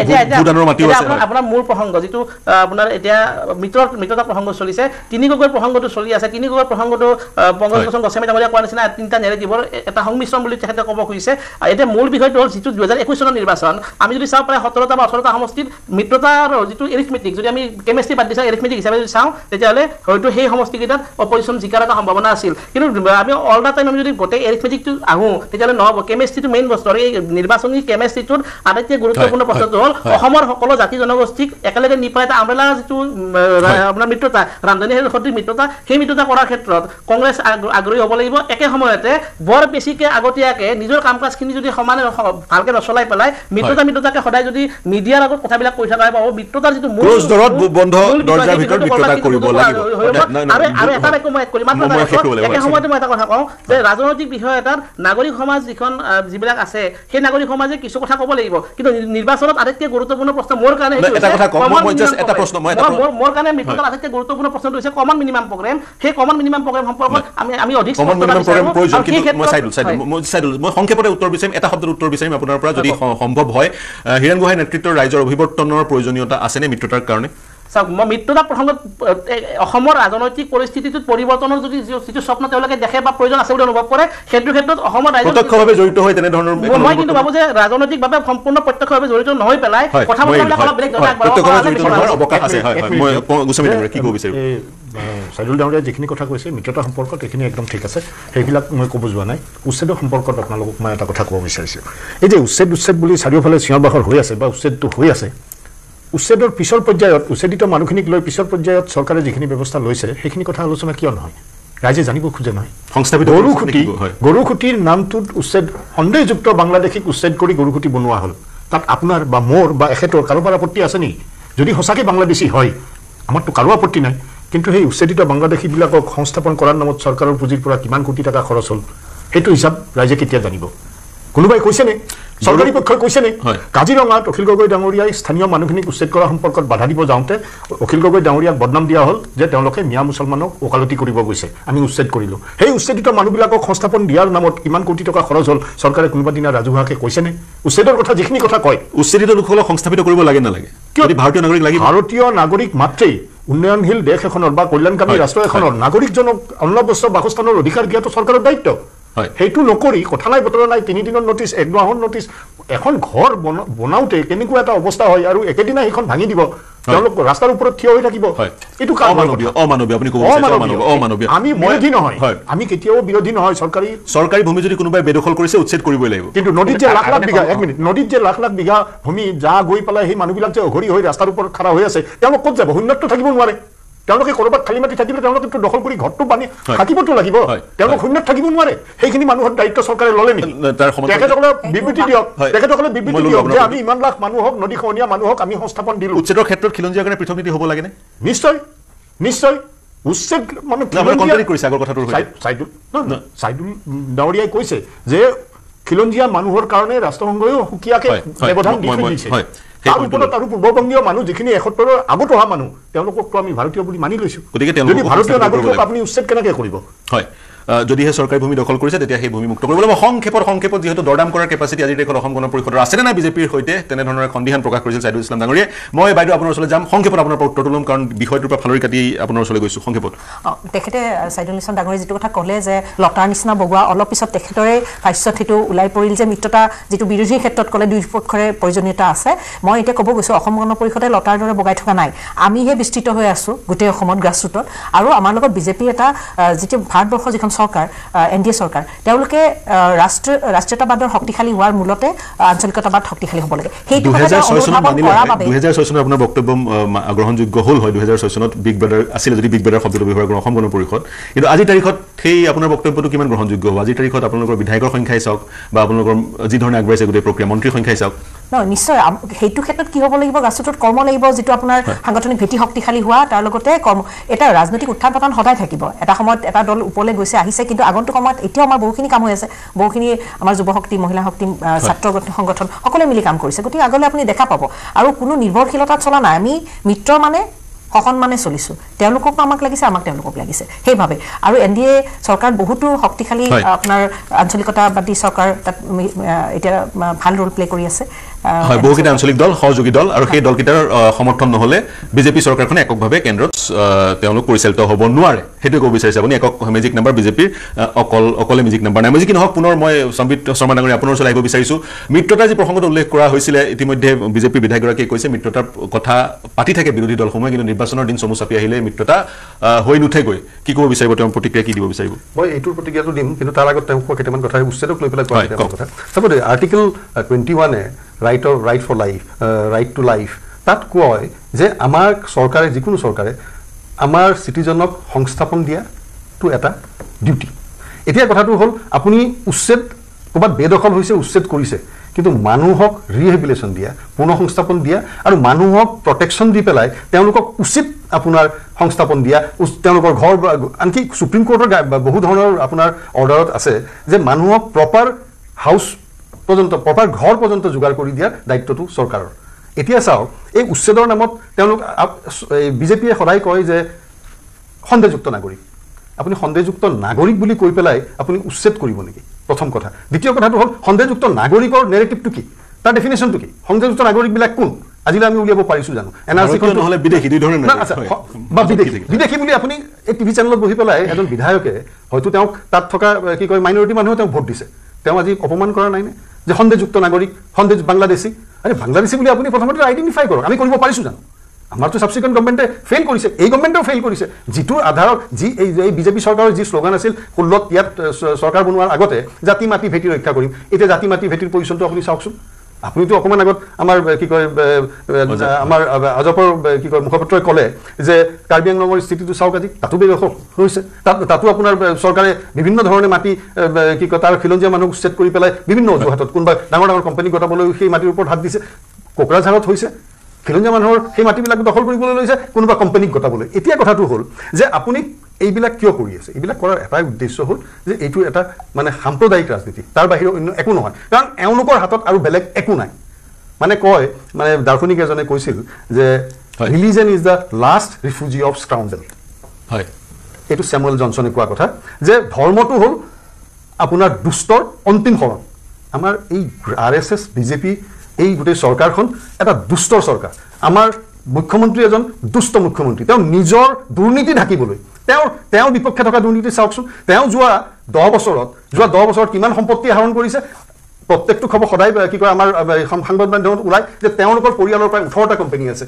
B: এতিয়া আপোনাৰ মূল প্ৰসংগ যিটো আপোনাৰ এতিয়া মিত্ৰতা প্ৰসংগ চলিছে তিনি গগৈৰ প্ৰসংগটো চলি আছে তিনি গগৈৰ প্ৰসংগটো পংকজ গোস্বামী ডাঙৰীয়া কোৱা নিচিনা তিনিটা নেৰেটিভৰ এটা সংমিশ্ৰণ বুলি তেখেতে ক'ব খুজিছে এতিয়া মূল বিষয়টো হ'ল যিটো 2021 চনৰ নিৰ্বাচন আমি যদি চাওঁ প্ৰায় 17টা বা 18টা সমষ্টিত মিত্ৰতাৰ যিটো এৰিথমেটিক যদি আমি কেমেষ্ট্ৰি বাদ দিছোঁ এৰিথমেটিক হিচাপে যদি চাওঁ তেতিয়াহ'লে হয়তো সেই সমষ্টিকেইটাত অপজিশ্যন জিকাৰ এটা সম্ভাৱনা আছিল কিন্তু আমি অল দা টাইম আমি যদি গোটেই এৰিথমেটিকটো আহোঁ তেতিয়াহ'লে নহ'ব কেমেষ্ট্ৰিটো মেইন বস্তু আৰু এই নিৰ্বাচনী কেমেষ্ট্ৰিটোৰ আটাইতকৈ গুৰুত্বপূৰ্ণ প্ৰশ্নটো হ'ল অসমৰ সকলো জাতি জনগোষ্ঠীক একেলগে নি পেলাই এটা আমব্ৰেলা যিটো আপোনাৰ মিত্ৰতা ৰান্ধনী সদৃশ মিত্ৰতা সেই মিত্ৰতা কৰাৰ ক্ষেত্ৰত কংগ্ৰেছ আগ্ৰহী হ'ব লাগিব একে সময়তে বৰ বেছিকৈ আগতীয়াকৈ নিজৰ কাম কাজখিনি যদি সমানে ভালকৈ নচলাই পেলাই মিত্ৰতাকে সদায় যদি মিডিয়াৰ আগত কথাবিলাক কৈ থকা পাব মিত্ৰতাৰ যিটো আৰু এটা মই একে সময়তে মই এটা কথা কওঁ যে ৰাজনৈতিক বিষয় এটাত নাগৰিক সমাজ যিবিলাক আছে সেই নাগৰিক সমাজে কিছু কথা ক'ব লাগিব কিন্তু নিৰ্বাচনত আটাইতকৈ গুৰুত্বপূৰ্ণ প্ৰশ্ন মোৰ কাৰণে
A: এটা কথা কম মই জাস্ট এটা প্ৰশ্ন
B: মোৰ কাৰণে মিত্ৰতাৰ আটাইতকৈ গুৰুত্বপূৰ্ণ প্ৰশ্নটো হৈছে কমন মিনিমাম প্ৰগ্ৰেম সেই কমন মিনিমাম প্ৰগ্ৰেম সম্পৰ্কত আমি অধিক
A: কমন মিনিমাম প্ৰগ্ৰেম প্ৰয়োজন কিন্তু মই সংক্ষেপতে উত্তৰ বিচাৰিম এটা শব্দৰ উত্তৰ বিচাৰিম আপোনাৰ পৰা যদি সম্ভৱ হয় হিৰেণ গোহাঁই নেতৃত্বৰ ৰাইজৰ অভিৱৰ্তনৰ প্ৰয়োজনীয়তা আছেনে মিত্ৰতাৰ কাৰণে
B: চাওক মই মিত্ৰতা প্ৰসংগত অসমৰ ৰাজনৈতিক পৰিস্থিতিটোত পৰিৱৰ্তনৰ যদি যিটো স্বপ্ন তেওঁলোকে দেখে বা প্ৰয়োজন আছে বুলি অনুভৱ কৰে সেইটো ক্ষেত্ৰত অসমৰ ৰাইজৰ
A: প্ৰত্যক্ষভাৱে জড়িত হৈ তেনেধৰণৰ
B: মই কিন্তু ভাবো যে ৰাজনৈতিকভাৱে সম্পূৰ্ণ প্ৰত্যক্ষভাৱে জড়িত নহয় পেলাই কথাবিলাক অলপ বেলেগ
A: অৱকাশ আছে হয় মই গোস্বামী ডাঙৰীয়া কি ক'ব বিচাৰিম
D: চাইদুল ডাঙৰীয়া যিখিনি কথা কৈছে মিত্ৰতা সম্পৰ্কত এইখিনি একদম ঠিক আছে সেইবিলাক মই ক'ব যোৱা নাই উচ্ছেদৰ সম্পৰ্কত আপোনালোকক মই এটা কথা ক'ব বিচাৰিছোঁ এই যে উচ্ছেদ বুলি চাৰিওফালে চিঞৰ বাখৰ হৈ আছে বা উচ্ছেদটো হৈ আছে উচ্ছেদৰ পিছৰ পৰ্যায়ত উচ্ছেদিত মানুহখিনিক লৈ পিছৰ পৰ্যায়ত চৰকাৰে যিখিনি ব্যৱস্থা লৈছে সেইখিনি কথা আলোচনা কিয় নহয় ৰাইজে জানিব খোজে নহয়
A: সংস্থাপিত
D: গৰুখুটিৰ নামটোত উচ্ছেদ সন্দেহযুক্ত বাংলাদেশীক উচ্ছেদ কৰি গৰুখুটি বনোৱা হ'ল তাত আপোনাৰ বা মোৰ বা এখেতৰ কাৰোবাৰ আপত্তি আছে নেকি যদি সঁচাকৈ বাংলাদেশী হয় আমাৰতো কাৰো আপত্তি নাই কিন্তু সেই উচ্ছেদিত বাংলাদেশীবিলাকক সংস্থাপন কৰাৰ নামত চৰকাৰৰ পুঁজিৰ পৰা কিমান কোটি টকা খৰচ হ'ল সেইটো হিচাপ ৰাইজে কেতিয়া জানিব কোনোবাই কৈছেনে চৰকাৰী পক্ষই কৈছেনে কাজিৰঙাত অখিল গগৈ ডাঙৰীয়াই স্থানীয় মানুহখিনিক উচ্ছেদ কৰা সম্পৰ্কত বাধা দিব যাওঁতে অখিল গগৈ ডাঙৰীয়াক বদনাম দিয়া হ'ল যে তেওঁলোকে মিয়া মুছলমানক ওকালতি কৰিব গৈছে আমি উচ্ছেদ কৰিলোঁ সেই উচ্ছেদিত মানুহবিলাকক সংস্থাপন দিয়াৰ নামত কিমান কোটি টকা খৰচ হ'ল চৰকাৰে কোনোবা দিনা ৰাজহুৱাকৈ কৈছেনে উচ্ছেদৰ কথা যিখিনি কথা কয়
A: উচ্ছেদিত লোকসকলক সংস্থাপিত কৰিব লাগে নালাগে যদি ভাৰতীয় নাগৰিক লাগিব
D: ভাৰতীয় নাগৰিক মাত্ৰেই উন্নয়নশীল দেশ এখনৰ বা কল্যাণকামী ৰাষ্ট্ৰ এখনৰ নাগৰিকজনক অন্নবস্ত্ৰ বাসস্থানৰ অধিকাৰ দিয়াটো চৰকাৰৰ দায়িত্ব সেইটো নকৰি কথা নাই বতৰা নাই 3 দিনৰ নটিচ 1 মাহৰ নটিচ এখন ঘৰ বনাওঁতে কেনেকুৱা এটা অৱস্থা হয় আৰু একেদিনা সেইখন ভাঙি দিব তেওঁলোক ৰাস্তাৰ ওপৰত থিয় হৈ থাকিব এইটো
A: অমানৱীয় আপুনি ক'ব অমানৱীয়
D: আমি বিৰোধী নহয় আমি কেতিয়াও বিৰোধী নহয়
A: চৰকাৰী ভূমি যদি কোনোবাই বেদখল কৰিছে উচ্ছেদ কৰিবই লাগিব
D: কিন্তু নদীত যে লাখ লাখ বিঘা এক মিনিট নদীত যে লাখ লাখ বিঘা ভূমি যা গৈ পেলাই সেই মানুহবিলাক যে অঘৰী হৈ ৰাস্তাৰ ওপৰত খাৰা হৈ আছে তেওঁলোক ক'ত যাব শূন্যত থাকিব নোৱাৰে তেওঁলোকে ক'ৰবাত খালী মাটি থাকিলে তেওঁলোকে দখল কৰি ঘৰটো বানি থাকিবতো লাগিব তেওঁলোক শূন্যত থাকিব নোৱাৰে সেইখিনি মানুহৰ দায়িত্ব চৰকাৰে ল'লে নেকি তেখেতসকলে বিবৃতি দিয়ক যে আমি ইমান লাখ মানুহক নদী খহনীয়া মানুহক আমি সংস্থাপন দিলোঁ
A: উচ্ছেদৰ ক্ষেত্ৰত খিলঞ্জীয়াৰ কাৰণে পৃথক নীতি হ'ব লাগেনে
D: নিশ্চয় উচ্ছেদ মানে চাইদুল ডাঙৰীয়াই কৈছে যে খিলঞ্জীয়া মানুহৰ কাৰণে ৰাষ্ট্ৰসংঘয়ো সুকীয়াকৈ ব্যৱধান দি থৈ দিছে তাৰ ওপৰত আৰু পূৰ্ববংগীয় মানুহ যিখিনি 71ৰ আগত অহা মানুহ তেওঁলোককতো আমি ভাৰতীয় বুলি মানি লৈছোঁ
A: গতিকে
D: যদি ভাৰতীয় নাগৰিকক আপুনি উচ্ছেদ কেনেকৈ কৰিব
A: হয় যদিহে চৰকাৰী ভূমি দখল কৰিছে তেতিয়া সেই ভূমি মুক্ত কৰিবলৈ মই সংক্ষেপত যিহেতু দৰদাম কৰাৰ কেপাচিটি আজিৰ দেশত অসম গণ পৰিষদৰ আছেনে নাই বিজেপিৰ সৈতে তেনেধৰণৰ সন্দিহান প্ৰকাশ কৰিছিল চাইদুল ইছলাম ডাঙৰীয়াই মই বাইদেউ আপোনাৰ ওচৰলৈ যাম সংক্ষেপত আপোনাৰ পৰা উত্তৰটো ল'ম কাৰণ বিষয়টোৰ পৰা ফালৰি কাটি আপোনাৰ ওচৰলৈ গৈছোঁ সংক্ষেপত
G: তেখেতে চাইদুল ইছলাম ডাঙৰীয়াই যিটো কথা ক'লে যে লতাৰ নিচিনা বগোৱা অলপ পিছত তেখেতৰে ভাষ্যত সেইটো ওলাই পৰিল যে মিত্ৰতা যিটো বিৰোধীৰ ক্ষেত্ৰত ক'লে দুই পক্ষৰে প্ৰয়োজনীয়তা আছে মই এতিয়া ক'ব গৈছোঁ অসম গণ পৰিষদে লতাৰ দৰে বগাই থকা নাই আমিহে বিস্তৃত হৈ আছোঁ গোটেই অসমত গ্ৰাছৰুটত আৰু আমাৰ লগত বিজেপিৰ এটা যিটো ভাৰতবৰ্ষৰ যিখন চৰকাৰ এনডিএ চৰকাৰ তেওঁলোকে ৰাষ্ট্ৰীয়তাবাদৰ শক্তিশালী হোৱাৰ মূলতে আঞ্চলিকতাবাদ শক্তিশালী হ'ব লাগে সেইটো
A: 2006 চনত আপোনাৰ বক্তব্য গ্ৰহণযোগ্য হ'ল হয় 2006 চনত বিগ ব্ৰাদাৰ আছিলে যদি বিগ ব্ৰাদাৰ শব্দটো ব্যৱহাৰ কৰোঁ অসম গণ পৰিষদ কিন্তু আজিৰ তাৰিখত সেই আপোনাৰ বক্তব্যটো কিমান গ্ৰহণযোগ্য হ'ব আজিৰ তাৰিখত আপোনালোকৰ বিধায়কৰ সংখ্যাই চাওক বা আপোনালোকৰ যি ধৰণে আগবাঢ়িছে গোটেই প্ৰক্ৰিয়া মন্ত্ৰীৰ সংখ্যাই চাওক
G: নিশ্চয় সেইটো ক্ষেত্ৰত কি হ'ব লাগিব গ্ৰাছৰুটত কৰ্ম লাগিব যিটো আপোনাৰ সাংগঠনিক ভেটি শক্তিশালী হোৱা তাৰ লগতে এটা ৰাজনৈতিক উত্থান পতন সদায় থাকিব এটা সময়ত এটা দল ওপৰলৈ গৈছে আহিছে কিন্তু আগন্তুক সময়ত এতিয়াও আমাৰ বহুখিনি কাম হৈ আছে বহুখিনি আমাৰ যুৱ শক্তি মহিলা শক্তি ছাত্ৰ সংগঠন সকলোৱে মিলি কাম কৰিছে গতিকে আগলৈ আপুনি দেখা পাব আৰু কোনো নিৰ্ভৰশীলতাত চলা নাই আমি মিত্ৰ মানে সসন্মানে চলিছোঁ তেওঁলোকক আমাক লাগিছে আমাক তেওঁলোকক লাগিছে সেইভাৱে আৰু এনডিএ চৰকাৰ বহুতো শক্তিশালী আপোনাৰ আঞ্চলিকতাবাদী চৰকাৰ তাত এতিয়া ভাল ৰোল প্লে কৰি আছে
A: হয় বহুকেইটা আঞ্চলিক দল সহযোগী দল আৰু সেই দলকেইটাৰ সমৰ্থন নহ'লে বিজেপি চৰকাৰখনে এককভাৱে কেন্দ্ৰত তেওঁলোক পৰিচালিত হ'ব নোৱাৰে সেইটো ক'ব বিচাৰিছে আপুনি একক মেজিক নাম্বাৰ বিজেপিৰ অকলে মেজিক নাম্বাৰ নাই যি কি নহওক পুনৰ মই সম্বিত শৰ্মা ডাঙৰীয়া আপোনাৰ ওচৰলৈ আহিব বিচাৰিছোঁ মিত্ৰতাৰ যি প্ৰসংগত উল্লেখ কৰা হৈছিলে ইতিমধ্যে বিজেপিৰ বিধায়কগৰাকীয়ে কৈছে মিত্ৰতাৰ কথা পাতি থাকে বিৰোধী দলসমূহে কিন্তু নিৰ্বাচনৰ দিন চমু চাপি আহিলে মিত্ৰতা হৈ নুঠেগৈ কি ক'ব বিচাৰিব তেওঁ প্ৰতিক্ৰিয়া কি দিব বিচাৰিব
C: মই এইটোৰ প্ৰতিক্ৰিয়াটো দিম কিন্তু তাৰ আগত তেওঁ কেইটামান কথা উচ্ছেদক লৈ পেলাই কোৱা কথা চাব দেই article 21 right for life right to life তাত কয় যে আমাৰ চৰকাৰে যিকোনো চৰকাৰে আমাৰ চিটিজনক সংস্থাপন দিয়াটো এটা ডিউটি এতিয়া কথাটো হ'ল আপুনি উচ্ছেদ ক'ৰবাত বেদখল হৈছে উচ্ছেদ কৰিছে কিন্তু মানুহক ৰিহেবিলেশ্যন দিয়া পুনৰ সংস্থাপন দিয়া আৰু মানুহক প্ৰটেকশ্যন দি পেলাই তেওঁলোকক উচিত আপোনাৰ সংস্থাপন দিয়া তেওঁলোকৰ ঘৰ আনকি সুপ্ৰিম কোৰ্টৰ বহু ধৰণৰ আপোনাৰ অৰ্ডাৰত আছে যে মানুহক প্ৰপাৰ হাউচ পৰ্যন্ত প্ৰপাৰ ঘৰ পৰ্যন্ত যোগাৰ কৰি দিয়াৰ দায়িত্বটো চৰকাৰৰ এতিয়া চাওক এই উচ্ছেদৰ নামত তেওঁলোক বিজেপিয়ে সদায় কয় যে সন্দেহযুক্ত নাগৰিক আপুনি সন্দেহযুক্ত নাগৰিক বুলি কৈ পেলাই আপুনি উচ্ছেদ কৰিব নেকি প্ৰথম কথা দ্বিতীয় কথাটো হ'ল সন্দেহযুক্ত নাগৰিকৰ নেৰেটিভটো কি তাৰ ডেফিনেশ্যনটো কি সন্দেহযুক্ত নাগৰিকবিলাক কোন আজিলৈ আমি উলিয়াব পাৰিছোঁ জানো এনআৰচিখন
A: নহ'লে বিদেশী দুই ধৰণৰ
C: বা বিদেশী বুলি আপুনি এই টিভি চেনেলত বহি পেলাই এজন বিধায়কে হয়তো তেওঁক তাত থকা কি কয় মাইনৰিটি মানুহে তেওঁক ভোট দিছে তেওঁ আজি অপমান কৰা নাইনে যে সন্দেহযুক্ত নাগৰিক বাংলাদেশী আৰে বাংলাদেশী বুলি আপুনি প্ৰথমতে আইডেণ্টিফাই কৰক আমি কৰিব পাৰিছোঁ জানো আমাৰতো ছাবচিকুৱেণ্ট গভৰ্ণমেণ্টে ফেইল কৰিছে এই গভৰ্ণমেণ্টেও ফেইল কৰিছে যিটোৰ আধাৰত যি এই বিজেপি চৰকাৰৰ যি শ্লোগান আছিল 16ত ইয়াত চৰকাৰ বনোৱাৰ আগতে জাতি মাটি ভেটি ৰক্ষা কৰিম এতিয়া জাতি মাটি ভেটিৰ পজিশ্যনটো আপুনি চাওকচোন আপুনিতো অকণমান আগত আমাৰ কি কয় আমাৰ আজপৰ কি কয় মুখপাত্ৰই ক'লে যে কাৰ্বি আংলঙৰ স্থিতিটো চাওক আজি তাতো বেদখল হৈছে তাতো আপোনাৰ চৰকাৰে বিভিন্ন ধৰণে মাটি কি কয় তাৰ খিলঞ্জীয়া মানুহক উচ্ছেদ কৰি পেলাই বিভিন্ন অজুহাতত কোনোবা ডাঙৰ ডাঙৰ কোম্পানী গতাবলৈ সেই মাটিৰ ওপৰত হাত দিছে কোকৰাঝাৰত হৈছে খিলঞ্জীয়া মানুহৰ সেই মাটিবিলাক দখল কৰিবলৈ লৈছে কোনোবা কোম্পানীক গতাবলৈ এতিয়া কথাটো হ'ল যে আপুনি এইবিলাক কিয় কৰি আছে এইবিলাক কৰাৰ এটাই উদ্দেশ্য হ'ল যে এইটো এটা মানে সাম্প্ৰদায়িক ৰাজনীতি তাৰ বাহিৰে অন্য একো নহয় কাৰণ এওঁলোকৰ হাতত আৰু বেলেগ একো নাই মানে কয় মানে দাৰ্শনিক এজনে কৈছিল যে religion is the last refuge of scoundrel
A: হয়
C: এইটো স্যামুৱেল জনছনে কোৱা কথা যে ধৰ্মটো হ'ল আপোনাৰ দুষ্টৰ অন্তিম শৰণ আমাৰ এই RSS বিজেপি এই গোটেই চৰকাৰখন এটা দুষ্টৰ চৰকাৰ আমাৰ মুখ্যমন্ত্ৰী এজন দুষ্ট মুখ্যমন্ত্ৰী তেওঁ নিজৰ দুৰ্নীতি ঢাকিবলৈ তেওঁৰ বিপক্ষে থকা দুৰ্নীতি চাওকচোন তেওঁ যোৱা 10 বছৰত কিমান সম্পত্তি আহৰণ কৰিছে প্ৰত্যেকটো খবৰ সদায় কি কয় আমাৰ সংবাদ মাধ্যমত ওলাই যে তেওঁলোকৰ পৰিয়ালৰ প্ৰায় 18টা কোম্পানী আছে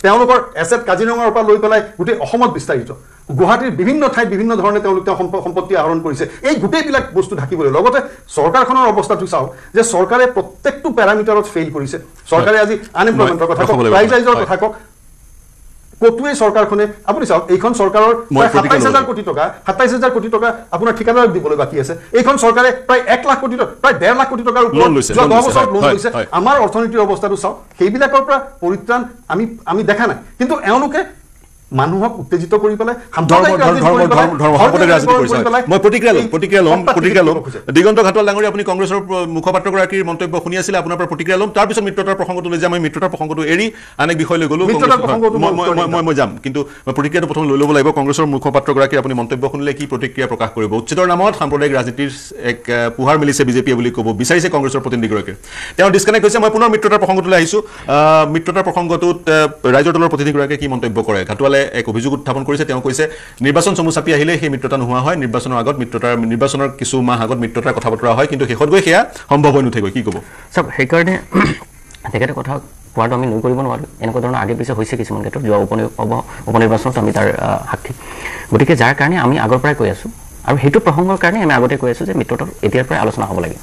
C: তেওঁলোকৰ এছেট কাজিৰঙাৰ পৰা লৈ পেলাই গোটেই অসমত বিস্তাৰিত গুৱাহাটীৰ বিভিন্ন ঠাইত বিভিন্ন ধৰণে তেওঁলোকে সম্পত্তি আহৰণ কৰিছে এই গোটেইবিলাক বস্তু ঢাকিবলৈ লগতে চৰকাৰখনৰ অৱস্থাটো চাওক যে চৰকাৰে প্ৰত্যেকটো পেৰামিটাৰত ফেইল কৰিছে চৰকাৰে আজি আনএমপ্লয়মেণ্টৰ কথা কওক প্ৰাইভেটাইজৰ কথা কওক কতুৱে চৰকাৰখনে আপুনি চাওক এইখন চৰকাৰৰ 27,000 কোটি টকা আপোনাৰ ঠিকাদাৰক দিবলৈ বাকী আছে এইখন চৰকাৰে প্ৰায় 1 লাখ কোটি টকা প্ৰায় 1.5 লাখ কোটি টকাৰ ওপৰত 10 বছৰত লোন লৈছে আমাৰ অৰ্থনীতিৰ অৱস্থাটো চাওক সেইবিলাকৰ পৰা পৰিত্ৰাণ আমি দেখা নাই কিন্তু এওঁলোকে মানুহক উত্তেজিত কৰি পেলাই
A: মই প্ৰতিক্ৰিয়া ল'ম দিগন্ত ঘাটোৱাল ডাঙৰীয়া আপুনি কংগ্ৰেছৰ মুখপাত্ৰগৰাকীৰ মন্তব্য শুনি আছিলে আপোনাৰ পৰা প্ৰতিক্ৰিয়া ল'ম তাৰপিছত মিত্ৰতাৰ প্ৰসংগটো লৈ যাম মই মিত্ৰতাৰ প্ৰসংগটো এৰি আনেক বিষয় লৈ গ'লো মই যাম কিন্তু মই প্ৰতিক্ৰিয়াটো প্ৰথম লৈ ল'ব লাগিব কংগ্ৰেছৰ মুখপাত্ৰগৰাকীৰ আপুনি মন্তব্য শুনিলে কি প্ৰতিক্ৰিয়া প্ৰকাশ কৰিব উচ্ছেদৰ নামত সাম্প্ৰদায়িক ৰাজনীতিৰ এক পোহাৰ মিলিছে বিজেপিয়ে বুলি ক'ব বিচাৰিছে কংগ্ৰেছৰ প্ৰতিনিধিগৰাকীয়ে তেওঁ ডিছকানেক্ট হৈছে মই পুনৰ মিত্ৰতাৰ প্ৰসংগটোলৈ আহিছোঁ মিত্ৰতাৰ প্ৰসংগটোত ৰাইজৰ দলৰ প্ৰতিনিধিগৰাকীয়ে কি মন্তব্য কৰে ঘাটোৱালে এক অভিযোগ উত্থাপন কৰিছে তেওঁ কৈছে নিৰ্বাচন চমু চাপি আহিলে সেই মিত্ৰতা নোহোৱা হয় নিৰ্বাচনৰ কিছু মাহ আগত মিত্ৰতাৰ কথা বতৰা হয় কিন্তু শেষত গৈ সেয়া সম্ভৱ হৈ নুঠেগৈ কি ক'ব
E: চাওক সেইকাৰণে তেখেতে কথা কোৱাটো আমি নুই কৰিব নোৱাৰোঁ এনেকুৱা ধৰণৰ আগে পিছে হৈছে কিছুমান ক্ষেত্ৰত যোৱা উপনিৰ্বাচনত আমি তাৰ সাক্ষী গতিকে যাৰ কাৰণে আমি আগৰ পৰাই কৈ আছোঁ আৰু সেইটো প্ৰসংগৰ কাৰণে আমি আগতে কৈ আছোঁ যে মিত্ৰতাৰ এতিয়াৰ পৰাই আলোচনা হ'ব লাগে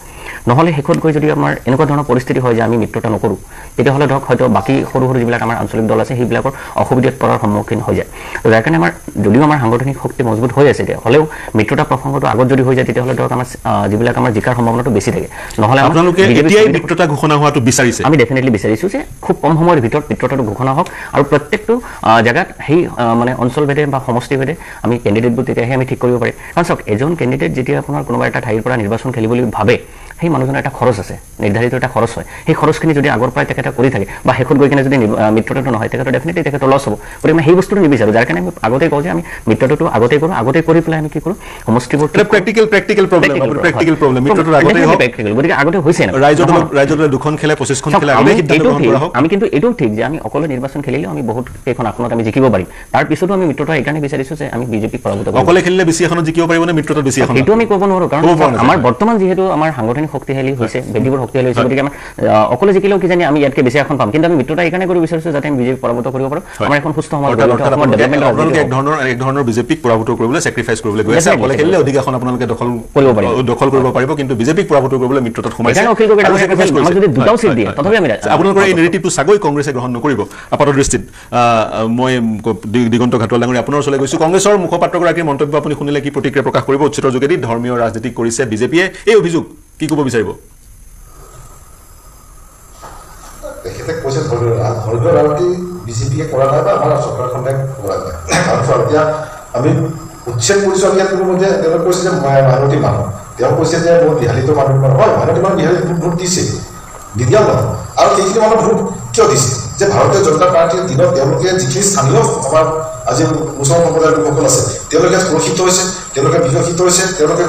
E: নহ'লে শেষত গৈ যদি আমাৰ এনেকুৱা ধৰণৰ পৰিস্থিতি হয় যে আমি মিত্ৰতা নকৰোঁ তেতিয়াহ'লে ধৰক হয়তো বাকী সৰু সৰু যিবিলাক আমাৰ আঞ্চলিক দল আছে সেইবিলাকৰ অসুবিধাত পৰাৰ সন্মুখীন হৈ যায় যাৰ কাৰণে আমাৰ যদিও আমাৰ সাংগঠনিক শক্তি মজবুত হৈ আছে এতিয়া হ'লেও মিত্ৰতা প্ৰসংগটো আগত যদি হৈ যায় তেতিয়াহ'লে ধৰক আমাৰ যিবিলাক আমাৰ জিকাৰ সম্ভাৱনাটো বেছি থাকে নহ'লে
A: আপোনালোকে এতিয়াই মিত্ৰতা ঘোষণা হোৱাটো বিচাৰিছে
E: আমি ডেফিনেটলি বিচাৰিছোঁ যে খুব কম সময়ৰ ভিতৰত মিত্ৰতাটো ঘোষণা হওক আৰু প্ৰত্যেকটো জেগাত সেই মানে অঞ্চলভেদে বা সমষ্টিভেদে আমি কেণ্ডিডেটবোৰ তেতিয়াহে আমি ঠিক কৰিব পাৰিম কাৰণ চাওক এজন কেণ্ডিডেট যেতিয়া আপোনাৰ কোনোবা এটা ঠাইৰ পৰা নিৰ্বাচন খেলিবলৈ ভাবে সেই মানুহজনৰ এটা খৰচ আছে নিৰ্ধাৰিত এটা খৰচ হয় সেই খৰচখিনি যদি আগৰ পৰাই তেখেতে কৰি থাকে বা শেষত গৈ কিনে যদি মিত্ৰতাটো নহয় তেখেতৰ ডেফিনেটলি তেখেতৰ লছ হ'ব গতিকে মই সেই বস্তুটো নিবিচাৰোঁ যাৰ কাৰণে আমি আগতে কওঁ যে আমি মিত্ৰতাটো আগতে কৰোঁ আগতে কৰি পেলাই আমি কি কৰোঁ সমষ্টিবোৰ
A: প্ৰেক্টিকেল প্ৰব্লেম মিত্ৰতাৰ আগতে হওক
E: গতিকে আগতে হৈছে
A: ৰাইজৰ দুখন খেলে 25খন খেলে
E: আমি কিন্তু এইটোও ঠিক যে আমি অকলে নিৰ্বাচন খেলিলেও আমি বহুত কেইখন আসনত আমি জিকিব পাৰিম তাৰ পিছতো আমি মিত্ৰতা এইকাৰণে বিচাৰিছোঁ যে আমি বিজেপিক পৰাভূত কৰিম
A: অকলে খেলিলে বেছি এখনত জিকিব পাৰিব নে মিত্ৰতা বেছি এখন
E: সেইটো আমি ক'ব নোৱাৰোঁ কাৰণ আমাৰ বৰ্তমান যিহেতু আমাৰ সাংগঠনিক শক্তিশালী হৈছে ভেটিবোৰ শক্তিশালী হৈছে গতিকে আমাৰ অকলে জিকিলেও কিজানি আমি ইয়াতকৈ বেছি এখন পাম কিন্তু আমি মিত্ৰতা এইকাৰণে কৰিব বিচাৰিছোঁ যাতে আমি বিজেপিক পৰাভূত কৰিব পাৰোঁ আমাৰ এখন সুস্থ সমাজ
A: এক ধৰণৰ বিজেপিক পৰাভূত কৰিবলৈ চেক্ৰিফাইচ কৰিবলৈ গৈ আছে অকলে খেলিলে অধিক এখন আপোনালোকে দখল কৰিব পাৰিব কিন্তু বিজেপিক পৰাভূত কৰিবলৈ মিত্ৰতাত সোমাইছে আপোনালোকৰ এই নেৰেটিভটো চাগৈ কংগ্ৰেছে গ্ৰহণ নকৰিব আপাতৰ দৃষ্টিত মই দিগন্ত ঘাটোৱাল ডাঙৰীয়া আপোনাৰ ওচৰলৈ গৈছোঁ কংগ্ৰেছৰ মুখপাত্ৰগৰাকীৰ মন্তব্য আপুনি শুনিলে কি প্ৰতিক্ৰিয়া প্ৰকাশ কৰিব উচ্ছেদৰ যোগেদি ধৰ্মীয় ৰাজনীতি কৰিছে বিজেপিয়ে এই অভিযোগ কি ক'ব বিচাৰিব
F: তেখেতে কৈছে ধৰ্মীয় ৰাজনীতি বিজেপিয়ে কৰা নাই বা আমাৰ চৰকাৰখনে কৰা নাই কাৰণ এতিয়া আমি উচ্ছেদ কৰিছোঁ আমি ইয়াত কোনো মতে তেওঁলোকে কৈছে যে মাইনৰিটি মানুহ তেওঁ কৈছে যে মোৰ বিহালীটো মানুহ হয় মানুহটো মানুহ বিহালী ভোট দিছে নিদিয়া নহয় আৰু সেইখিনি মানুহ ভোট কিয় দিছে যে ভাৰতীয় জনতা পাৰ্টীৰ দিনত তেওঁলোকে যিখিনি স্থানীয় আমাৰ আজি মুছলমান সম্প্ৰদায়ৰ লোকসকল আছে তেওঁলোকে সুৰক্ষিত হৈছে তেওঁলোকে বিকশিত হৈছে তেওঁলোকে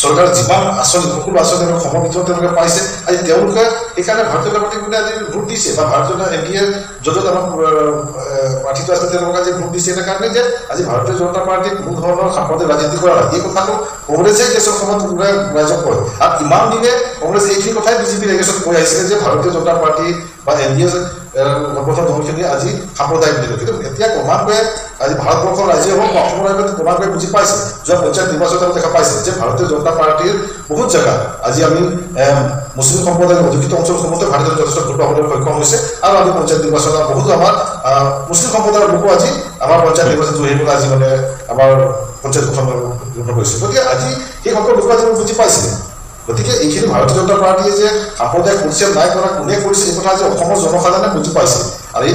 F: চৰকাৰৰ যিমান আঁচনি সকলো আঁচনি সমৰ্থন তেওঁলোকে পাইছে আজি তেওঁলোকে সেইকাৰণে ভাৰতীয় জনতা পাৰ্টীক আজি ভোট দিছে বা ভাৰতীয় এনডিএ য'ত আমাৰ প্ৰাৰ্থীটো আছে তেওঁলোকে আজি ভোট দিছে কাৰণে যে আজি ভাৰতীয় জনতা পাৰ্টীক কোনো ধৰণৰ সাম্প্ৰদায়িক ৰাজনীতি কৰা হয় এই কথাটো কংগ্ৰেছে কিছু সময়ত ৰাইজক কয় আৰু ইমান দিনে কংগ্ৰেছ এইখিনি কথাই বিজেপিৰ এগেইনষ্টত কৈ আহিছিলে যে ভাৰতীয় জনতা পাৰ্টী বা এনডিএ গঠবন্ধন দলখিনি আজি সাম্প্ৰদায়িক বুলি কয় কিন্তু এতিয়া ক্ৰমান্বয়ে আজি ভাৰতবৰ্ষৰ ৰাজ্যই হওক বা অসমৰ ৰাজ্যত ক্ৰমান্বয়ে বুজি পাইছে যোৱা পঞ্চায়ত নিৰ্বাচনত দেখা পাইছে যে ভাৰতীয় জনতা পাৰ্টীৰ বহুত জেগাত আজি আমি মুছলিম সম্প্ৰদায়ৰ অধিকৃত অঞ্চলসমূহতে ভাৰতীয় যথেষ্ট ভোট পাবলৈ সক্ষম হৈছে আৰু আমি পঞ্চায়ত নিৰ্বাচনত বহুতো আমাৰ মুছলিম সম্প্ৰদায়ৰ লোকো আজি আমাৰ পঞ্চায়ত নিৰ্বাচন জড়িত আজি মানে আমাৰ পঞ্চায়ত গঠন কৰিছে গতিকে আজি সেই সকলো লোক আজি বুজি পাইছিলে গতিকে এইখিনি ভাৰতীয় জনতা পাৰ্টীয়ে যে সাম্প্ৰদায়িক পৰিচয় নাই কৰা কোনে কৰিছে এই কথা যে অসমৰ জনসাধাৰণে বুজি পাইছে আৰু এই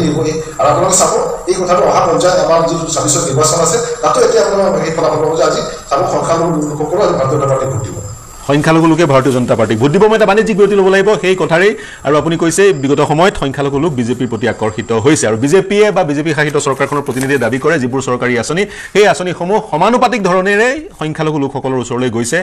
F: আৰু আপোনালোকে চাব এই কথাটো অহা পৰ্যায়ত আমাৰ যিটো ২৬ নিৰ্বাচন আছে তাতো এতিয়া আপোনালোকে সেই ফলাফল পাব যে আজি চাব সংখ্যালঘু লোকসকলো আজি ভাৰতীয় জনতা পাৰ্টীক ভোট দিব
A: সংখ্যালঘু লোকে ভাৰতীয় জনতা পাৰ্টীক ভোট দিব মই এটা বাণিজ্যিক বিৰতি ল'ব লাগিব সেই কথাৰেই আৰু আপুনি কৈছে বিগত সময়ত সংখ্যালঘু লোক বিজেপিৰ প্ৰতি আকৰ্ষিত হৈছে আৰু বিজেপিয়ে বা বিজেপি শাসিত চৰকাৰখনৰ প্ৰতিনিধিয়ে দাবী কৰে যিবোৰ চৰকাৰী আঁচনি সেই আঁচনিসমূহ সমানুপাতিক ধৰণেৰে সংখ্যালঘু লোকসকলৰ ওচৰলৈ গৈছে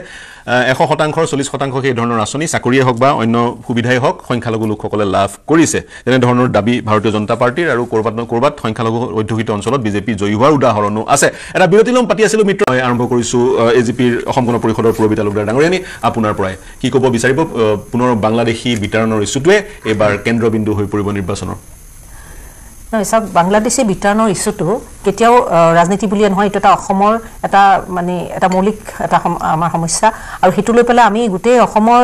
A: ১০০%ৰ ৪০% সেই ধৰণৰ আঁচনি চাকৰিয়ে হওক বা অন্য সুবিধাই হওক সংখ্যালঘু লোকসকলে লাভ কৰিছে তেনেধৰণৰ দাবী ভাৰতীয় জনতা পাৰ্টীৰ আৰু ক'ৰবাত সংখ্যালঘু অধ্যুষিত অঞ্চলত বিজেপি জয়ী হোৱাৰ উদাহৰণো আছে এটা বিৰতি ল'ম পাতি আছিলোঁ মিত্ৰ আৰম্ভ কৰিছোঁ এজিপিৰ অসম গণ পৰিষদৰ পূৰবী তালুকদাৰ ডাঙৰীয়ানী আপোনাৰ পৰাই কি ক'ব বিচাৰিব পুনৰ বাংলাদেশী বিতৰণৰ ইছ্যুটোৱে এইবাৰ কেন্দ্ৰবিন্দু হৈ পৰিব নিৰ্বাচনৰ
G: নহয় চাওক বাংলাদেশী বিতৰণৰ ইছ্যুটো কেতিয়াও ৰাজনীতি বুলিয়ে নহয় এইটো এটা অসমৰ এটা মানে এটা মৌলিক এটা আমাৰ সমস্যা আৰু সেইটো লৈ পেলাই আমি গোটেই অসমৰ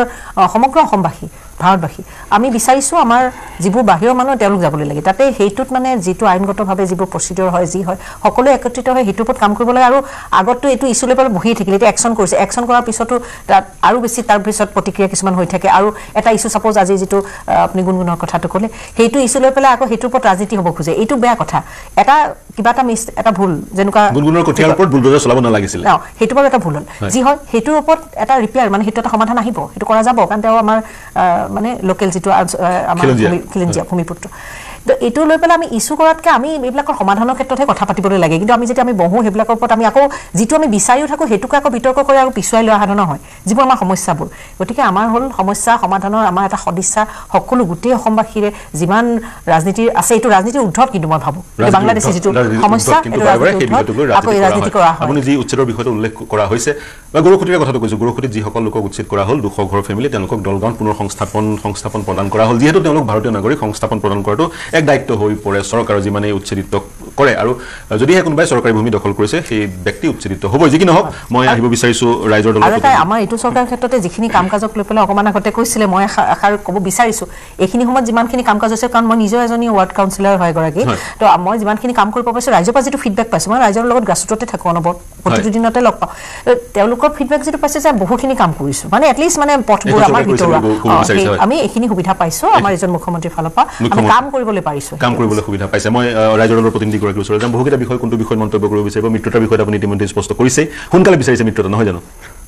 G: সমগ্ৰ অসমবাসী ভাৰতবাসী আমি বিচাৰিছোঁ আমাৰ যিবোৰ বাহিৰৰ মানুহ তেওঁলোক যাবলৈ লাগে তাতে সেইটোত মানে যিটো আইনগতভাৱে যিবোৰ প্ৰচিডিউৰ হয় যি হয় সকলোৱে একত্ৰিত হৈ সেইটোৰ ওপৰত কাম কৰিব লাগে আৰু আগততো এইটো ইছ্যু লৈ পেলাই বহিয়ে থাকিলে এতিয়া একশ্যন কৰিছে একশ্যন কৰাৰ পিছতো তাত আৰু বেছি তাৰ পিছত প্ৰতিক্ৰিয়া কিছুমান হৈ থাকে আৰু এটা ইছ্যু ছাপ'জ আজি যিটো আপুনি গুণগুণৰ কথাটো ক'লে সেইটো ইছ্যু লৈ পেলাই আকৌ সেইটোৰ ওপৰত ৰাজনীতি হ'ব খোজে এইটো বেয়া কথা এটা কিবা এটা ভুল যেনেকুৱা
A: গুণগুণৰ কঠিয়াৰ ওপৰত বুলডোজাৰ চলাব নালাগিছিল
G: সেইটো বাৰু এটা ভুল হ'ল যি হয় সেইটোৰ ওপৰত এটা ৰিপেয়াৰ মানে সেইটো এটা সমাধান আহিব সেইটো কৰা যাব কাৰণ তেওঁ আমাৰ মানে লোকেল যিটো আমাৰ খিলঞ্জীয়া ভূমিপুত্ৰ এইটো লৈ পেলাই আমি ইছ্যু কৰাতকৈ আমি এইবিলাকৰ সমাধানৰ ক্ষেত্ৰতহে কথা পাতিবলৈ লাগে কিন্তু আমি যেতিয়া আমি বহোঁ সেইবিলাকৰ ওপৰত আমি আকৌ যিটো আমি বিচাৰিও থাকোঁ সেইটোকে আকৌ বিতৰ্ক কৰি আৰু পিছুৱাই লোৱা সাধনা হয় যিবোৰ আমাৰ সমস্যাবোৰ গতিকে আমাৰ হ'ল সমস্যা সমাধানৰ আমাৰ এটা সদিচ্ছা সকলো গোটেই অসমবাসীৰে যিমান ৰাজনীতি আছে এইটো ৰাজনীতিৰ উদ্ধত কিন্তু মই ভাবোঁ বাংলাদেশে যিটো সমস্যা আকৌ এই ৰাজনীতি কৰা হয়
A: আপুনি যি উচ্ছেদৰ বিষয়টো উল্লেখ কৰা হৈছে বা গৰুখুটিৰ কথাটো কৈছোঁ গৰুখুটিত যিসকল লোকক উচ্ছেদ কৰা হ'ল ২০০ ঘৰৰ ফেমিলি তেওঁলোকক দলগাঁৱত পুনৰ সংস্থাপন প্ৰদান কৰা হ'ল যিহেতু তেওঁলোক ভাৰতীয় নাগৰিক সংস্থাপন প্ৰদান কৰাটো এক দায়িত্ব হৈ পৰে চৰকাৰৰ যিমানেই উচ্ছেদিত কৰে আৰু যদিহে কোনোবাই চৰকাৰী ভূমি দখল কৰিছে সেই ব্যক্তি উচ্ছেদিত হ'ব যি কি নহওক মই আহিব বিচাৰিছোঁ ৰাইজৰ দলৰ
G: আমাৰ এইটো চৰকাৰৰ ক্ষেত্ৰতে যিখিনি কাম কাজক লৈ পেলাই অকণমান আগতে কৈছিলে মই আশা ক'ব বিচাৰিছোঁ এইখিনি সময়ত যিমানখিনি কাম কাজ হৈছে কাৰণ মই নিজৰ এজনী ৱাৰ্ড কাউন্সিলৰ হয় এগৰাকী তো মই যিমানখিনি কাম কৰিব পাৰিছোঁ ৰাইজৰ পৰা যিটো ফিডবেক পাইছোঁ মই ৰাইজৰ লগত গ্ৰাছৰুটতে থাকোঁ অনবৰত প্ৰতিটো দিনতে লগ পাওঁ তেওঁলোকৰ ফিডবেক যিটো পাইছে যে বহুখিনি কাম কৰিছোঁ মানে এটলিষ্ট মানে পথবোৰ আমাৰ ভিতৰুৱা আমি এইখিনি সুবিধা পাইছোঁ আমাৰ এজন মুখ্যমন্ত্ৰীৰ ফালৰ পৰা আমি কাম কৰিবলৈ পাৰিছোঁ
A: কাম কৰিবলৈ সুবিধা পাইছে মই ৰাইজৰ দলৰ প্ৰতিনিধিগৰাকীৰ ওচৰলৈ যাম বহুকেইটা বিষয় কোনটো বিষয়ত মন্তব্য কৰিব বিচাৰিব মিত্ৰতাৰ বিষয়ত আপুনি ইতিমধ্যে স্পষ্ট কৰিছেই সোনকালে বিচাৰিছে মিত্ৰতা নহয় জানো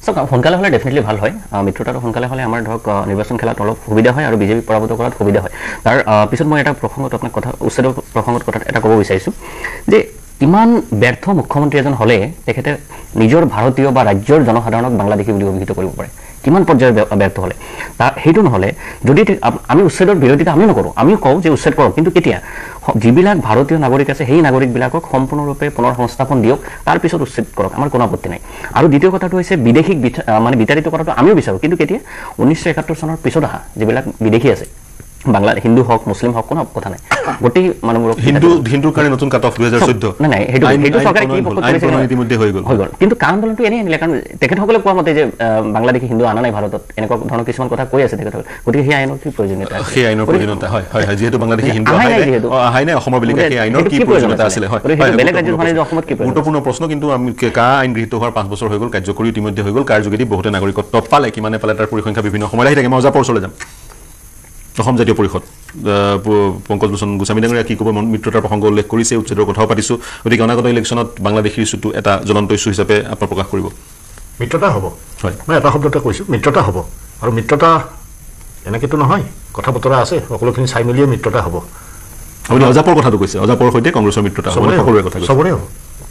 E: চাওক সোনকালে হ'লে ডেফিনেটলি ভাল হয় মিত্ৰতাটো সোনকালে হ'লে আমাৰ ধৰক নিৰ্বাচন খেলাত অলপ সুবিধা হয় আৰু বিজেপি পৰাভূত কৰাত সুবিধা হয় তাৰ পিছত মই এটা প্ৰসংগত আপোনাক কথা উচ্ছেদৰ প্ৰসংগত কথাত এটা ক'ব বিচাৰিছোঁ যে ইমান ব্যৰ্থ মুখ্যমন্ত্ৰী এজন হ'লে তেখেতে নিজৰ ভাৰতীয় বা ৰাজ্যৰ জনসাধাৰণক বাংলাদেশী বুলি অভিহিত কৰিব পাৰে কিমান পৰ্যায়ৰ ব্যৰ্থ হ'লে সেইটো নহ'লে যদি আমি উচ্ছেদৰ বিৰোধিতা আমিও নকৰোঁ আমিও কওঁ যে উচ্ছেদ কৰক কিন্তু কেতিয়া যিবিলাক ভাৰতীয় নাগৰিক আছে সেই নাগৰিকবিলাকক সম্পূৰ্ণৰূপে পুনৰ সংস্থাপন দিয়ক তাৰপিছত উচ্ছেদ কৰক আমাৰ কোনো আপত্তি নাই আৰু দ্বিতীয় কথাটো হৈছে বিদেশীক মানে বিতাড়িত কৰাটো আমিও বিচাৰোঁ কিন্তু কেতিয়া ১৯৭১ চনৰ পিছত অহা যিবিলাক বিদেশী আছে বাংলা হিন্দু হওক মুছলিম হওক কোনো কথা নাই গোটেই মানুহবোৰক
A: হিন্দুৰ কাৰণে নতুন কাট অফ ২০১৪
E: নাই সেইটো চৰকাৰে কি
A: ইতিমধ্যে হৈ গ'ল
E: কিন্তু কা আন্দোলনটো এনেই আনিলে কাৰণ তেখেতসকলে কোৱা মতে যে বাংলাদেশী হিন্দু অনা নাই ভাৰতত এনেকুৱা ধৰণৰ কিছুমান কথা কৈ আছে তেখেতসকলে গতিকে সেই আইনৰ কি প্ৰয়োজনীয়তা
A: সেই আইনৰ প্ৰয়োজনীয়তা হয় যিহেতু বাংলাদেশী হিন্দু আহাই নাই অসমৰ বেলেগ সেই আইনৰ কি প্ৰয়োজনীয়তা আছিলে
E: বেলেগ ৰাজ্যত মানে অসমত কি
A: গুৰুত্বপূৰ্ণ প্ৰশ্ন কিন্তু আমি কা আইন গৃহীত হোৱাৰ ৫ বছৰ হৈ গ'ল কাৰ্যকৰী ইতিমধ্যে হৈ গ'ল কাৰ যোগেদি বহুতে নাগৰিকত্ব পালে কিমানে পালে তাৰ পৰিসংখ্যা বিভিন্ন সময়ত আহি থাকে মই অজাপৰ ওচৰলৈ যাম অসম জাতীয় পৰিষদ পংকজ লোচন গোস্বামী ডাঙৰীয়া কি ক'ব মিত্ৰতাৰ প্ৰসংগ উল্লেখ কৰিছে উচ্ছেদৰ কথাও পাতিছোঁ গতিকে অনাগত ইলেকশ্যনত বাংলাদেশীৰ ইছ্যুটো এটা জ্বলন্ত ইছ্যু হিচাপে আপোনাৰ প্ৰকাশ কৰিব
D: মিত্ৰতা হ'ব
A: হয়
D: মই এটা শব্দতে কৈছোঁ মিত্ৰতা হ'ব আৰু মিত্ৰতা এনেকেতো নহয় কথা বতৰা আছে সকলোখিনি চাই মেলিয়ে মিত্ৰতা হ'ব
A: আপুনি অজাপৰ কথাটো কৈছে অজাপৰ সৈতে কংগ্ৰেছৰ মিত্ৰতা হ'ব সকলোৰে কথা কৈছে
D: চবৰে হ'ব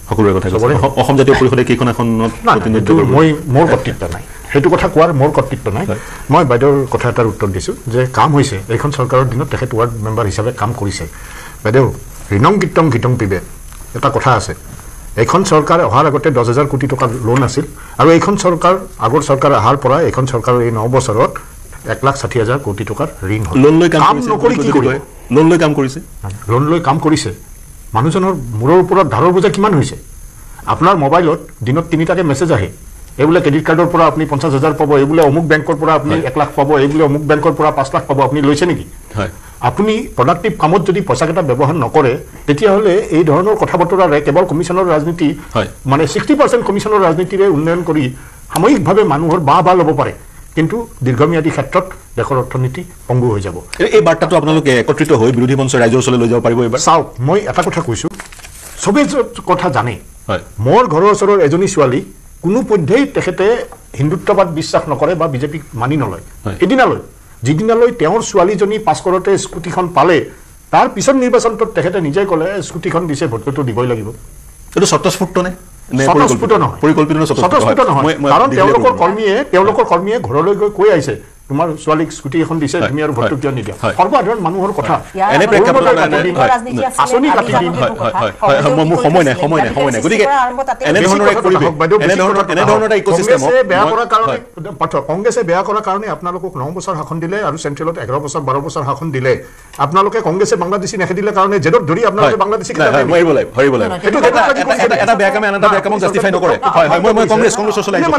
A: সকলোৰে কথা কৈছে অসম জাতীয় পৰিষদে কেইখন এখনত প্ৰতিনিধিত্ব কৰিব
D: মই মোৰ কৰ্তৃত্ব নাই সেইটো কথা কোৱাৰ মোৰ কৰ্তৃত্ব নাই মই বাইদেউৰ কথা এটাৰ উত্তৰ দিছোঁ যে কাম হৈছে এইখন চৰকাৰৰ দিনত তেখেত ৱাৰ্ড মেম্বাৰ হিচাপে কাম কৰিছে বাইদেউ ঋণং গীতং গীতং পিবে এটা কথা আছে এইখন চৰকাৰ অহাৰ আগতে 10,000 কোটি টকা লোন আছিল আৰু এইখন চৰকাৰ আগৰ চৰকাৰ অহাৰ পৰা এইখন চৰকাৰৰ এই 9 বছৰত 1,60,000 কোটি টকাৰ ঋণ হ'ল
A: লোন লৈ
D: কাম নকৰি কি কৰিব
A: লোন লৈ কাম কৰিছে
D: লোন লৈ কাম কৰিছে মানুহজনৰ মূৰৰ ওপৰত ধাৰৰ বোজা কিমান হৈছে আপোনাৰ মোবাইলত দিনত 3টাকে মেছেজ আহে এইবোলে ক্ৰেডিট কাৰ্ডৰ পৰা আপুনি 50,000 পাব এইবোলে অমুক বেংকৰ পৰা আপুনি 1 লাখ পাব এইবোলে অমুক বেংকৰ পৰা 5 লাখ পাব আপুনি লৈছে নেকি
A: হয়
D: আপুনি প্ৰডাক্টিভ কামত যদি পইচাকেইটা ব্যৱহাৰ নকৰে তেতিয়াহ'লে এই ধৰণৰ কথা বতৰাৰে কেৱল কমিশ্যনৰ ৰাজনীতি মানে 60% কমিশ্যনৰ ৰাজনীতিৰে উন্নয়ন কৰি সাময়িকভাৱে মানুহৰ বাহ ল'ব পাৰে কিন্তু দীৰ্ঘম্যাদী ক্ষেত্ৰত দেশৰ অৰ্থনীতি পংগু হৈ যাব
A: এই বাৰ্তাটো আপোনালোকে একত্ৰিত হৈ বিৰোধী মঞ্চৰ ৰাইজৰ ওচৰলৈ লৈ যাব পাৰিব এইবাৰ
D: চাওক মই এটা কথা কৈছোঁ চবেই কথা জানে
A: হয়
D: মোৰ ঘৰৰ ওচৰৰ এজনী ছোৱালী কোনো পধ্যেই তেখেতে হিন্দুত্ববাদ বিশ্বাস নকৰে বা বিজেপিক মানি নলয় এদিনালৈ যিদিনালৈ তেওঁৰ ছোৱালীজনী পাছ কৰোঁতে স্কুটিখন পালে তাৰ পিছত নিৰ্বাচনটোত তেখেতে নিজে ক'লে স্কুটিখন দিছে ভোটটো দিবই লাগিব
A: এইটো স্বতঃস্ফূৰ্ত নে
D: স্বতঃস্ফূৰ্ত নহয়
A: পৰিকল্পিত
D: স্বতঃস্ফূৰ্ত নহয় কাৰণ তেওঁলোকৰ কৰ্মীয়ে ঘৰলৈ গৈ কৈ আহিছে তোমাৰ ছোৱালীক স্কুটি এখন দিছে তুমি আৰু ভোটটো কিয় নিদিয়া সৰ্বসাধাৰণ মানুহৰ কথা
A: এনে আঁচনি কাটি দিম সময় নাই গতিকে
D: কংগ্ৰেছে বেয়া কৰাৰ কাৰণে আপোনালোকক 9 বছৰ শাসন দিলে আৰু চেণ্ট্ৰেলত 11 বছৰ 12 বছৰ শাসন দিলে আপোনালোকে কংগ্ৰেছে বাংলাদেশী নেখেদিলে কাৰণে জেদত ধৰি আপোনালোকে বাংলাদেশী
A: এটা বেয়া কামে আন এটা বেয়া কামক জাষ্টিফাই নকৰে মই কংগ্ৰেছৰ চলাইছোঁ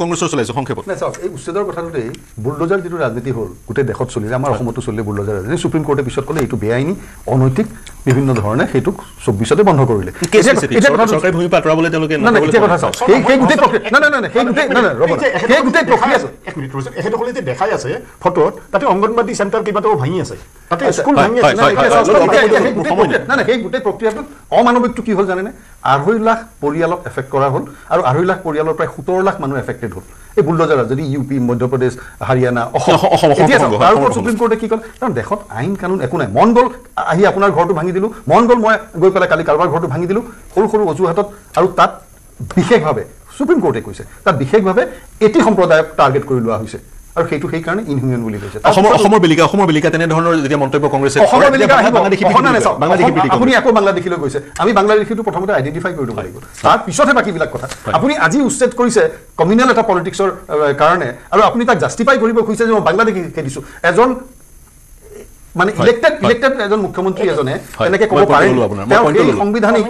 A: কংগ্ৰেছৰ চলাইছোঁ সংক্ষেপত
C: এই উচ্ছেদৰ কথাটোতেই বুলডোজাৰ যিটো ৰাজনীতি হ'ল গোটেই দেশত চলিলে আমাৰ অসমতো চলিলে বুলডোজাৰ ৰাজনীতি সুপ্ৰিম কোৰ্টে পিছত ক'লে এইটো বেআইনী অনৈতিক বিভিন্ন ধৰণে সেইটোক 24তে বন্ধ কৰিলে
A: চৰকাৰী ভূমি আঁতৰাবলৈ তেওঁলোকে
D: এখেতসকলে যে দেখাই আছে ফটোত তাতে অংগনবাদী চেণ্টাৰ কেইবাটাও ভাঙি আছে তাতে স্কুল ভাঙি আছে
C: সেই গোটেই প্ৰক্ৰিয়াটোত অমানৱিকটো কি হ'ল জানেনে 2.5 লাখ পৰিয়ালক এফেক্ট কৰা হ'ল আৰু 2.5 লাখ পৰিয়ালৰ প্ৰায় 17 লাখ মানুহ এফেক্টেড হ'ল এই বুলডোজাৰ যদি ইউপি মধ্যপ্ৰদেশ হাৰিয়ানা অসম সুপ্ৰিম কোৰ্টে কি ক'লে কাৰণ দেশত আইন কানুন একো নাই মন গ'ল আহি আপোনাৰ ঘৰটো ভাঙি দিলোঁ মন গ'ল মই গৈ পেলাই কালি কাৰোবাৰ ঘৰটো ভাঙি দিলোঁ সৰু সৰু অজুহাতত আৰু তাত বিশেষভাৱে সুপ্ৰিম কোৰ্টে কৈছে তাত বিশেষভাৱে এটি সম্প্ৰদায়ক টাৰ্গেট কৰি লোৱা হৈছে আৰু সেইটো সেইকাৰণে ইনহিউমেন বুলি কৈছে
A: অসমৰ বেলিকা তেনেধৰণৰ যেতিয়া মন্তব্য কংগ্ৰেছে
C: আপুনি আকৌ বাংলাদেশীলৈ গৈছে আমি বাংলাদেশীটো প্ৰথমতে আইডেণ্টিফাই কৰি ল'ব লাগিব তাৰ পিছতহে বাকীবিলাক কথা আপুনি আজি উচ্ছেদ কৰিছে কমিউনেল এটা পলিটিক্সৰ কাৰণে আৰু আপুনি তাক জাষ্টিফাই কৰিব খুজিছে যে মই বাংলাদেশীকে দিছোঁ এজন মানে ইলেক্টেড এজন মুখ্যমন্ত্ৰী এজনে তেনেকে ক'ব পাৰে সংবিধানিক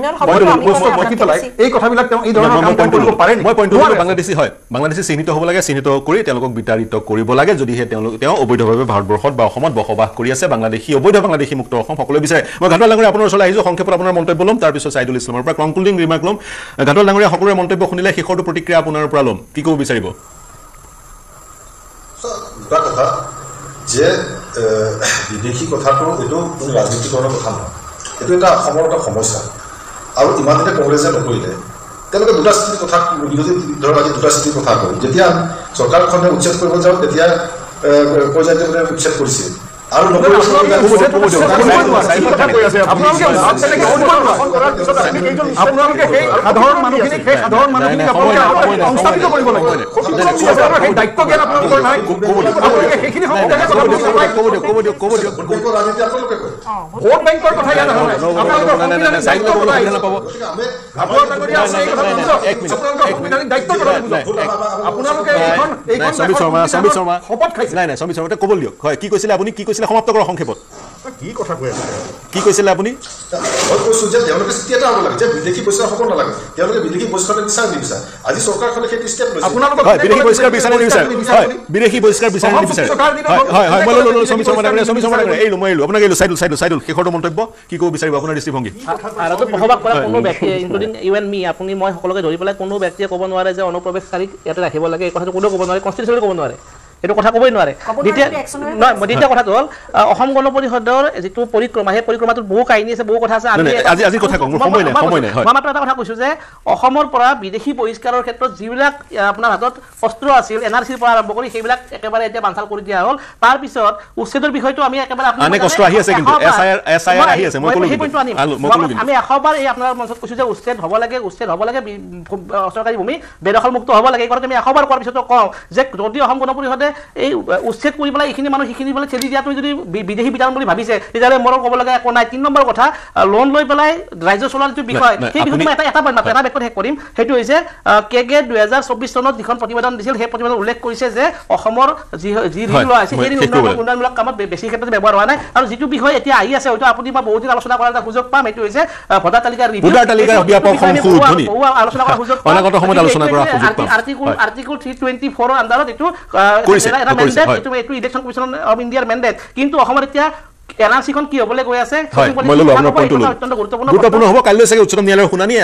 C: এই কথাবিলাক তেওঁ এই ধৰণৰ কাম কৰিব পাৰে
A: মই পইণ্ট বাংলাদেশী হয় বাংলাদেশী চিহ্নিত হ'ব লাগে চিহ্নিত কৰি তেওঁলোকক বিতাড়িত কৰিব লাগে যদিহে তেওঁ অবৈধভাৱে ভাৰতবৰ্ষত বা অসমত বসবাস কৰি আছে বাংলাদেশী অবৈধ বাংলাদেশী মুক্ত অসম সকলোৱে বিচাৰে মই ঘাটুৱাল ডাঙৰীয়া আপোনাৰ ওচৰলৈ আহিছোঁ সংক্ষেপত আপোনাৰ মন্তব্য ল'ম তাৰপিছত ছাইদুল ইছলামৰ পৰা কনক্লুডিং ৰিমাৰ্ক ল'ম ঘাটুৱাল ডাঙৰীয়া সকলোৰে মন্তব্য শুনিলে শেষৰটো প্ৰতিক্ৰিয়া আপোনাৰ পৰা ল'ম কি ক'ব বিচাৰিব
F: যে বিদেশী কথাটো এইটো কোনো ৰাজনীতিকৰণৰ কথা নহয় এইটো এটা অসমৰ এটা সমস্যা আৰু ইমান দিনে কংগ্ৰেছে নকৰিলে তেওঁলোকে দুটা স্থিতিৰ কথা বিৰোধী ধৰক আজি দুটা স্থিতিৰ কথা কয় যেতিয়া চৰকাৰখনে উচ্ছেদ কৰিব যাওঁ তেতিয়া কৈ যায় যে উচ্ছেদ কৰিছিল আৰু
A: ক'ব দিয়ক হয় কি কৈছিলে আপুনি কি কৈছিলে সমাপ্ত কৰক সংক্ষেপত
D: কি কথা কৈ আছে
A: কি কৈছিলে আপুনি
F: মই কৈছোঁ যে তেওঁলোকে স্থিতি এটা হ'ব লাগে যে বিদেশী পইচা হ'ব নালাগে তেওঁলোকে বিদেশী বহিষ্কাৰ বিচাৰ নিবিচাৰে আজি চৰকাৰখনে সেইটো ষ্টেপ লৈছে
A: বিদেশী বহিষ্কাৰ বিচাৰ নিবিচাৰে হয় বিদেশী বহিষ্কাৰ বিচাৰ নিবিচাৰে হয় হয় মই ল'লো সমীৰ শৰ্মা ডাঙৰীয়া এই ল'লো আপোনাক এইলো চাইদুল শেষৰটো মন্তব্য কি ক'ব বিচাৰিব আপোনাৰ দৃষ্টিভংগী
B: ভাৰতত বসবাস কৰা কোনো ব্যক্তিয়ে ইনক্লুডিং ইউ এণ্ড মি আপুনি মই সকলোকে ধৰি পেলাই কোনো ব্যক্তিয়ে ক'ব নোৱাৰে যে অনুপ্ৰৱেশকাৰীক ইয়াতে ৰাখিব লাগে এই কথাটো কোনেও ক'ব নোৱাৰে কনষ্টিটিউশ্যনে ক'ব নোৱাৰে এইটো কথা ক'বই নোৱাৰে
G: ক'ব নোৱাৰে,
B: দ্বিতীয়
G: কিন্তু action লৈ
B: নহয় দ্বিতীয় কথাটো হ'ল অসম গণ পৰিষদৰ যিটো পৰিক্ৰমা সেই পৰিক্ৰমাটোত বহু কাহিনী আছে বহু কথা আছে
A: আজি কথা কওঁ সময় নাই হয়
B: মই মাত্ৰ এটা কথা কৈছো যে অসমৰ পৰা বিদেশী বহিষ্কাৰৰ ক্ষেত্ৰত যিবিলাক আপোনাৰ হাতত অস্ত্ৰ আছিল NRCৰ পৰা আৰম্ভ কৰি সেইবিলাক একেবাৰে এতিয়া বানচাল কৰি দিয়া হ'ল তাৰ পিছত উচ্ছেদৰ বিষয়টো আমি একেবাৰে
A: অনেক অস্ত্ৰ আহি আছে কিন্তু SIR আহি আছে মই ক'লো
B: আমি 100বাৰ এই আপোনাৰ মঞ্চত কৈছো যে উচ্ছেদ হ'ব লাগে চৰকাৰী ভূমি বেদখলমুক্ত হ'ব লাগে এই কথাটো আমি 100বাৰ কোৱাৰ পিছতো কওঁ যে যদি অসম গণ পৰিষদে এই উচ্ছেদ কৰি পেলাই এইখিনি মানুহ সেইখিনি বোলে ঠেলি দিয়াটো যদি বিদেশী বিধান বুলি ভাবিছে তেতিয়াহ'লে মোৰ ক'ব লগা একো নাই 3 নম্বৰ কথা লোন লৈ পেলাই ৰাজ্য চলোৱাৰ যিটো বিষয় সেই বিষয়টো মই এটা বেগত শেষ কৰিম সেইটো হৈছে কেগে 2024 চনত যিখন প্ৰতিবেদন দিছিল সেই প্ৰতিবেদন উল্লেখ কৰিছে যে অসমৰ যি ঋণ লোৱা আছে সেই ঋণ উন্নয়নমূলক কামত বেছি ক্ষেত্ৰত ব্যৱহাৰ হোৱা নাই আৰু যিটো বিষয় এতিয়া আহি আছে হয়তো আপুনি মই বহুদিন আলোচনা কৰাৰ এটা সুযোগ পাম এইটো হৈছে ভোটাৰ তালিকাৰ
A: ব্যাপক সংশোধনী
B: আলোচনা কৰাৰ সুযোগ
A: অনাগত সময়ত আলোচনা কৰাৰ সুযোগ পাম
B: আৰ্টিকল 324 ৰ আন্ডাৰত এইটো এটা মেণ্ডেট এইটো ইলেকশ্যন কমিশ্যন অফ ইণ্ডিয়াৰ মেণ্ডেট কিন্তু অসমত এতিয়া এনআৰচিখন কি হ'বলৈ গৈ আছে
A: গুৰুত্বপূৰ্ণ হ'ব কাইলৈ চাগে উচ্চতম ন্যায়ালয়ৰ শুনানি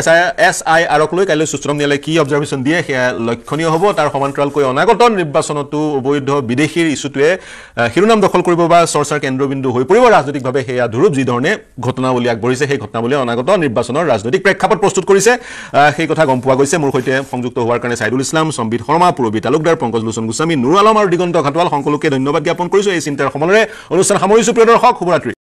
A: SIRক লৈ কাইলৈ উচ্চতম ন্যায়ালয়ে কি অবজাৰভেশ্যন দিয়ে সেয়া লক্ষণীয় হ'ব তাৰ সমান্তৰালকৈ অনাগত নিৰ্বাচনতো অবৈধ বিদেশীৰ ইছ্যুটোৱে শিৰোনাম দখল কৰিব বা চৰ্চাৰ কেন্দ্ৰবিন্দু হৈ পৰিব ৰাজনৈতিকভাৱে সেয়া ধ্ৰুৱ যি ধৰণে ঘটনাৱলী আগবঢ়িছে সেই ঘটনাৱলীয়ে অনাগত নিৰ্বাচনৰ ৰাজনৈতিক প্ৰেক্ষাপট প্ৰস্তুত কৰিছে সেই কথা গম পোৱা গৈছে মোৰ সৈতে সংযুক্ত হোৱাৰ কাৰণে ছাইদুল ইছলাম সম্বিত শৰ্মা পুৰবী তালুকদাৰ পংকজ লোচন গোস্বামী নুৰুল আলম আৰু দিগন্ত ঘাটোৱাল সকলোকে ধন্যবাদ জ্ঞাপন কৰিছো এই চিন্তাৰ সমলেৰে অনুষ্ঠান সামৰিছো প্ৰিয় দৰ্শক শুভৰাত্ৰি।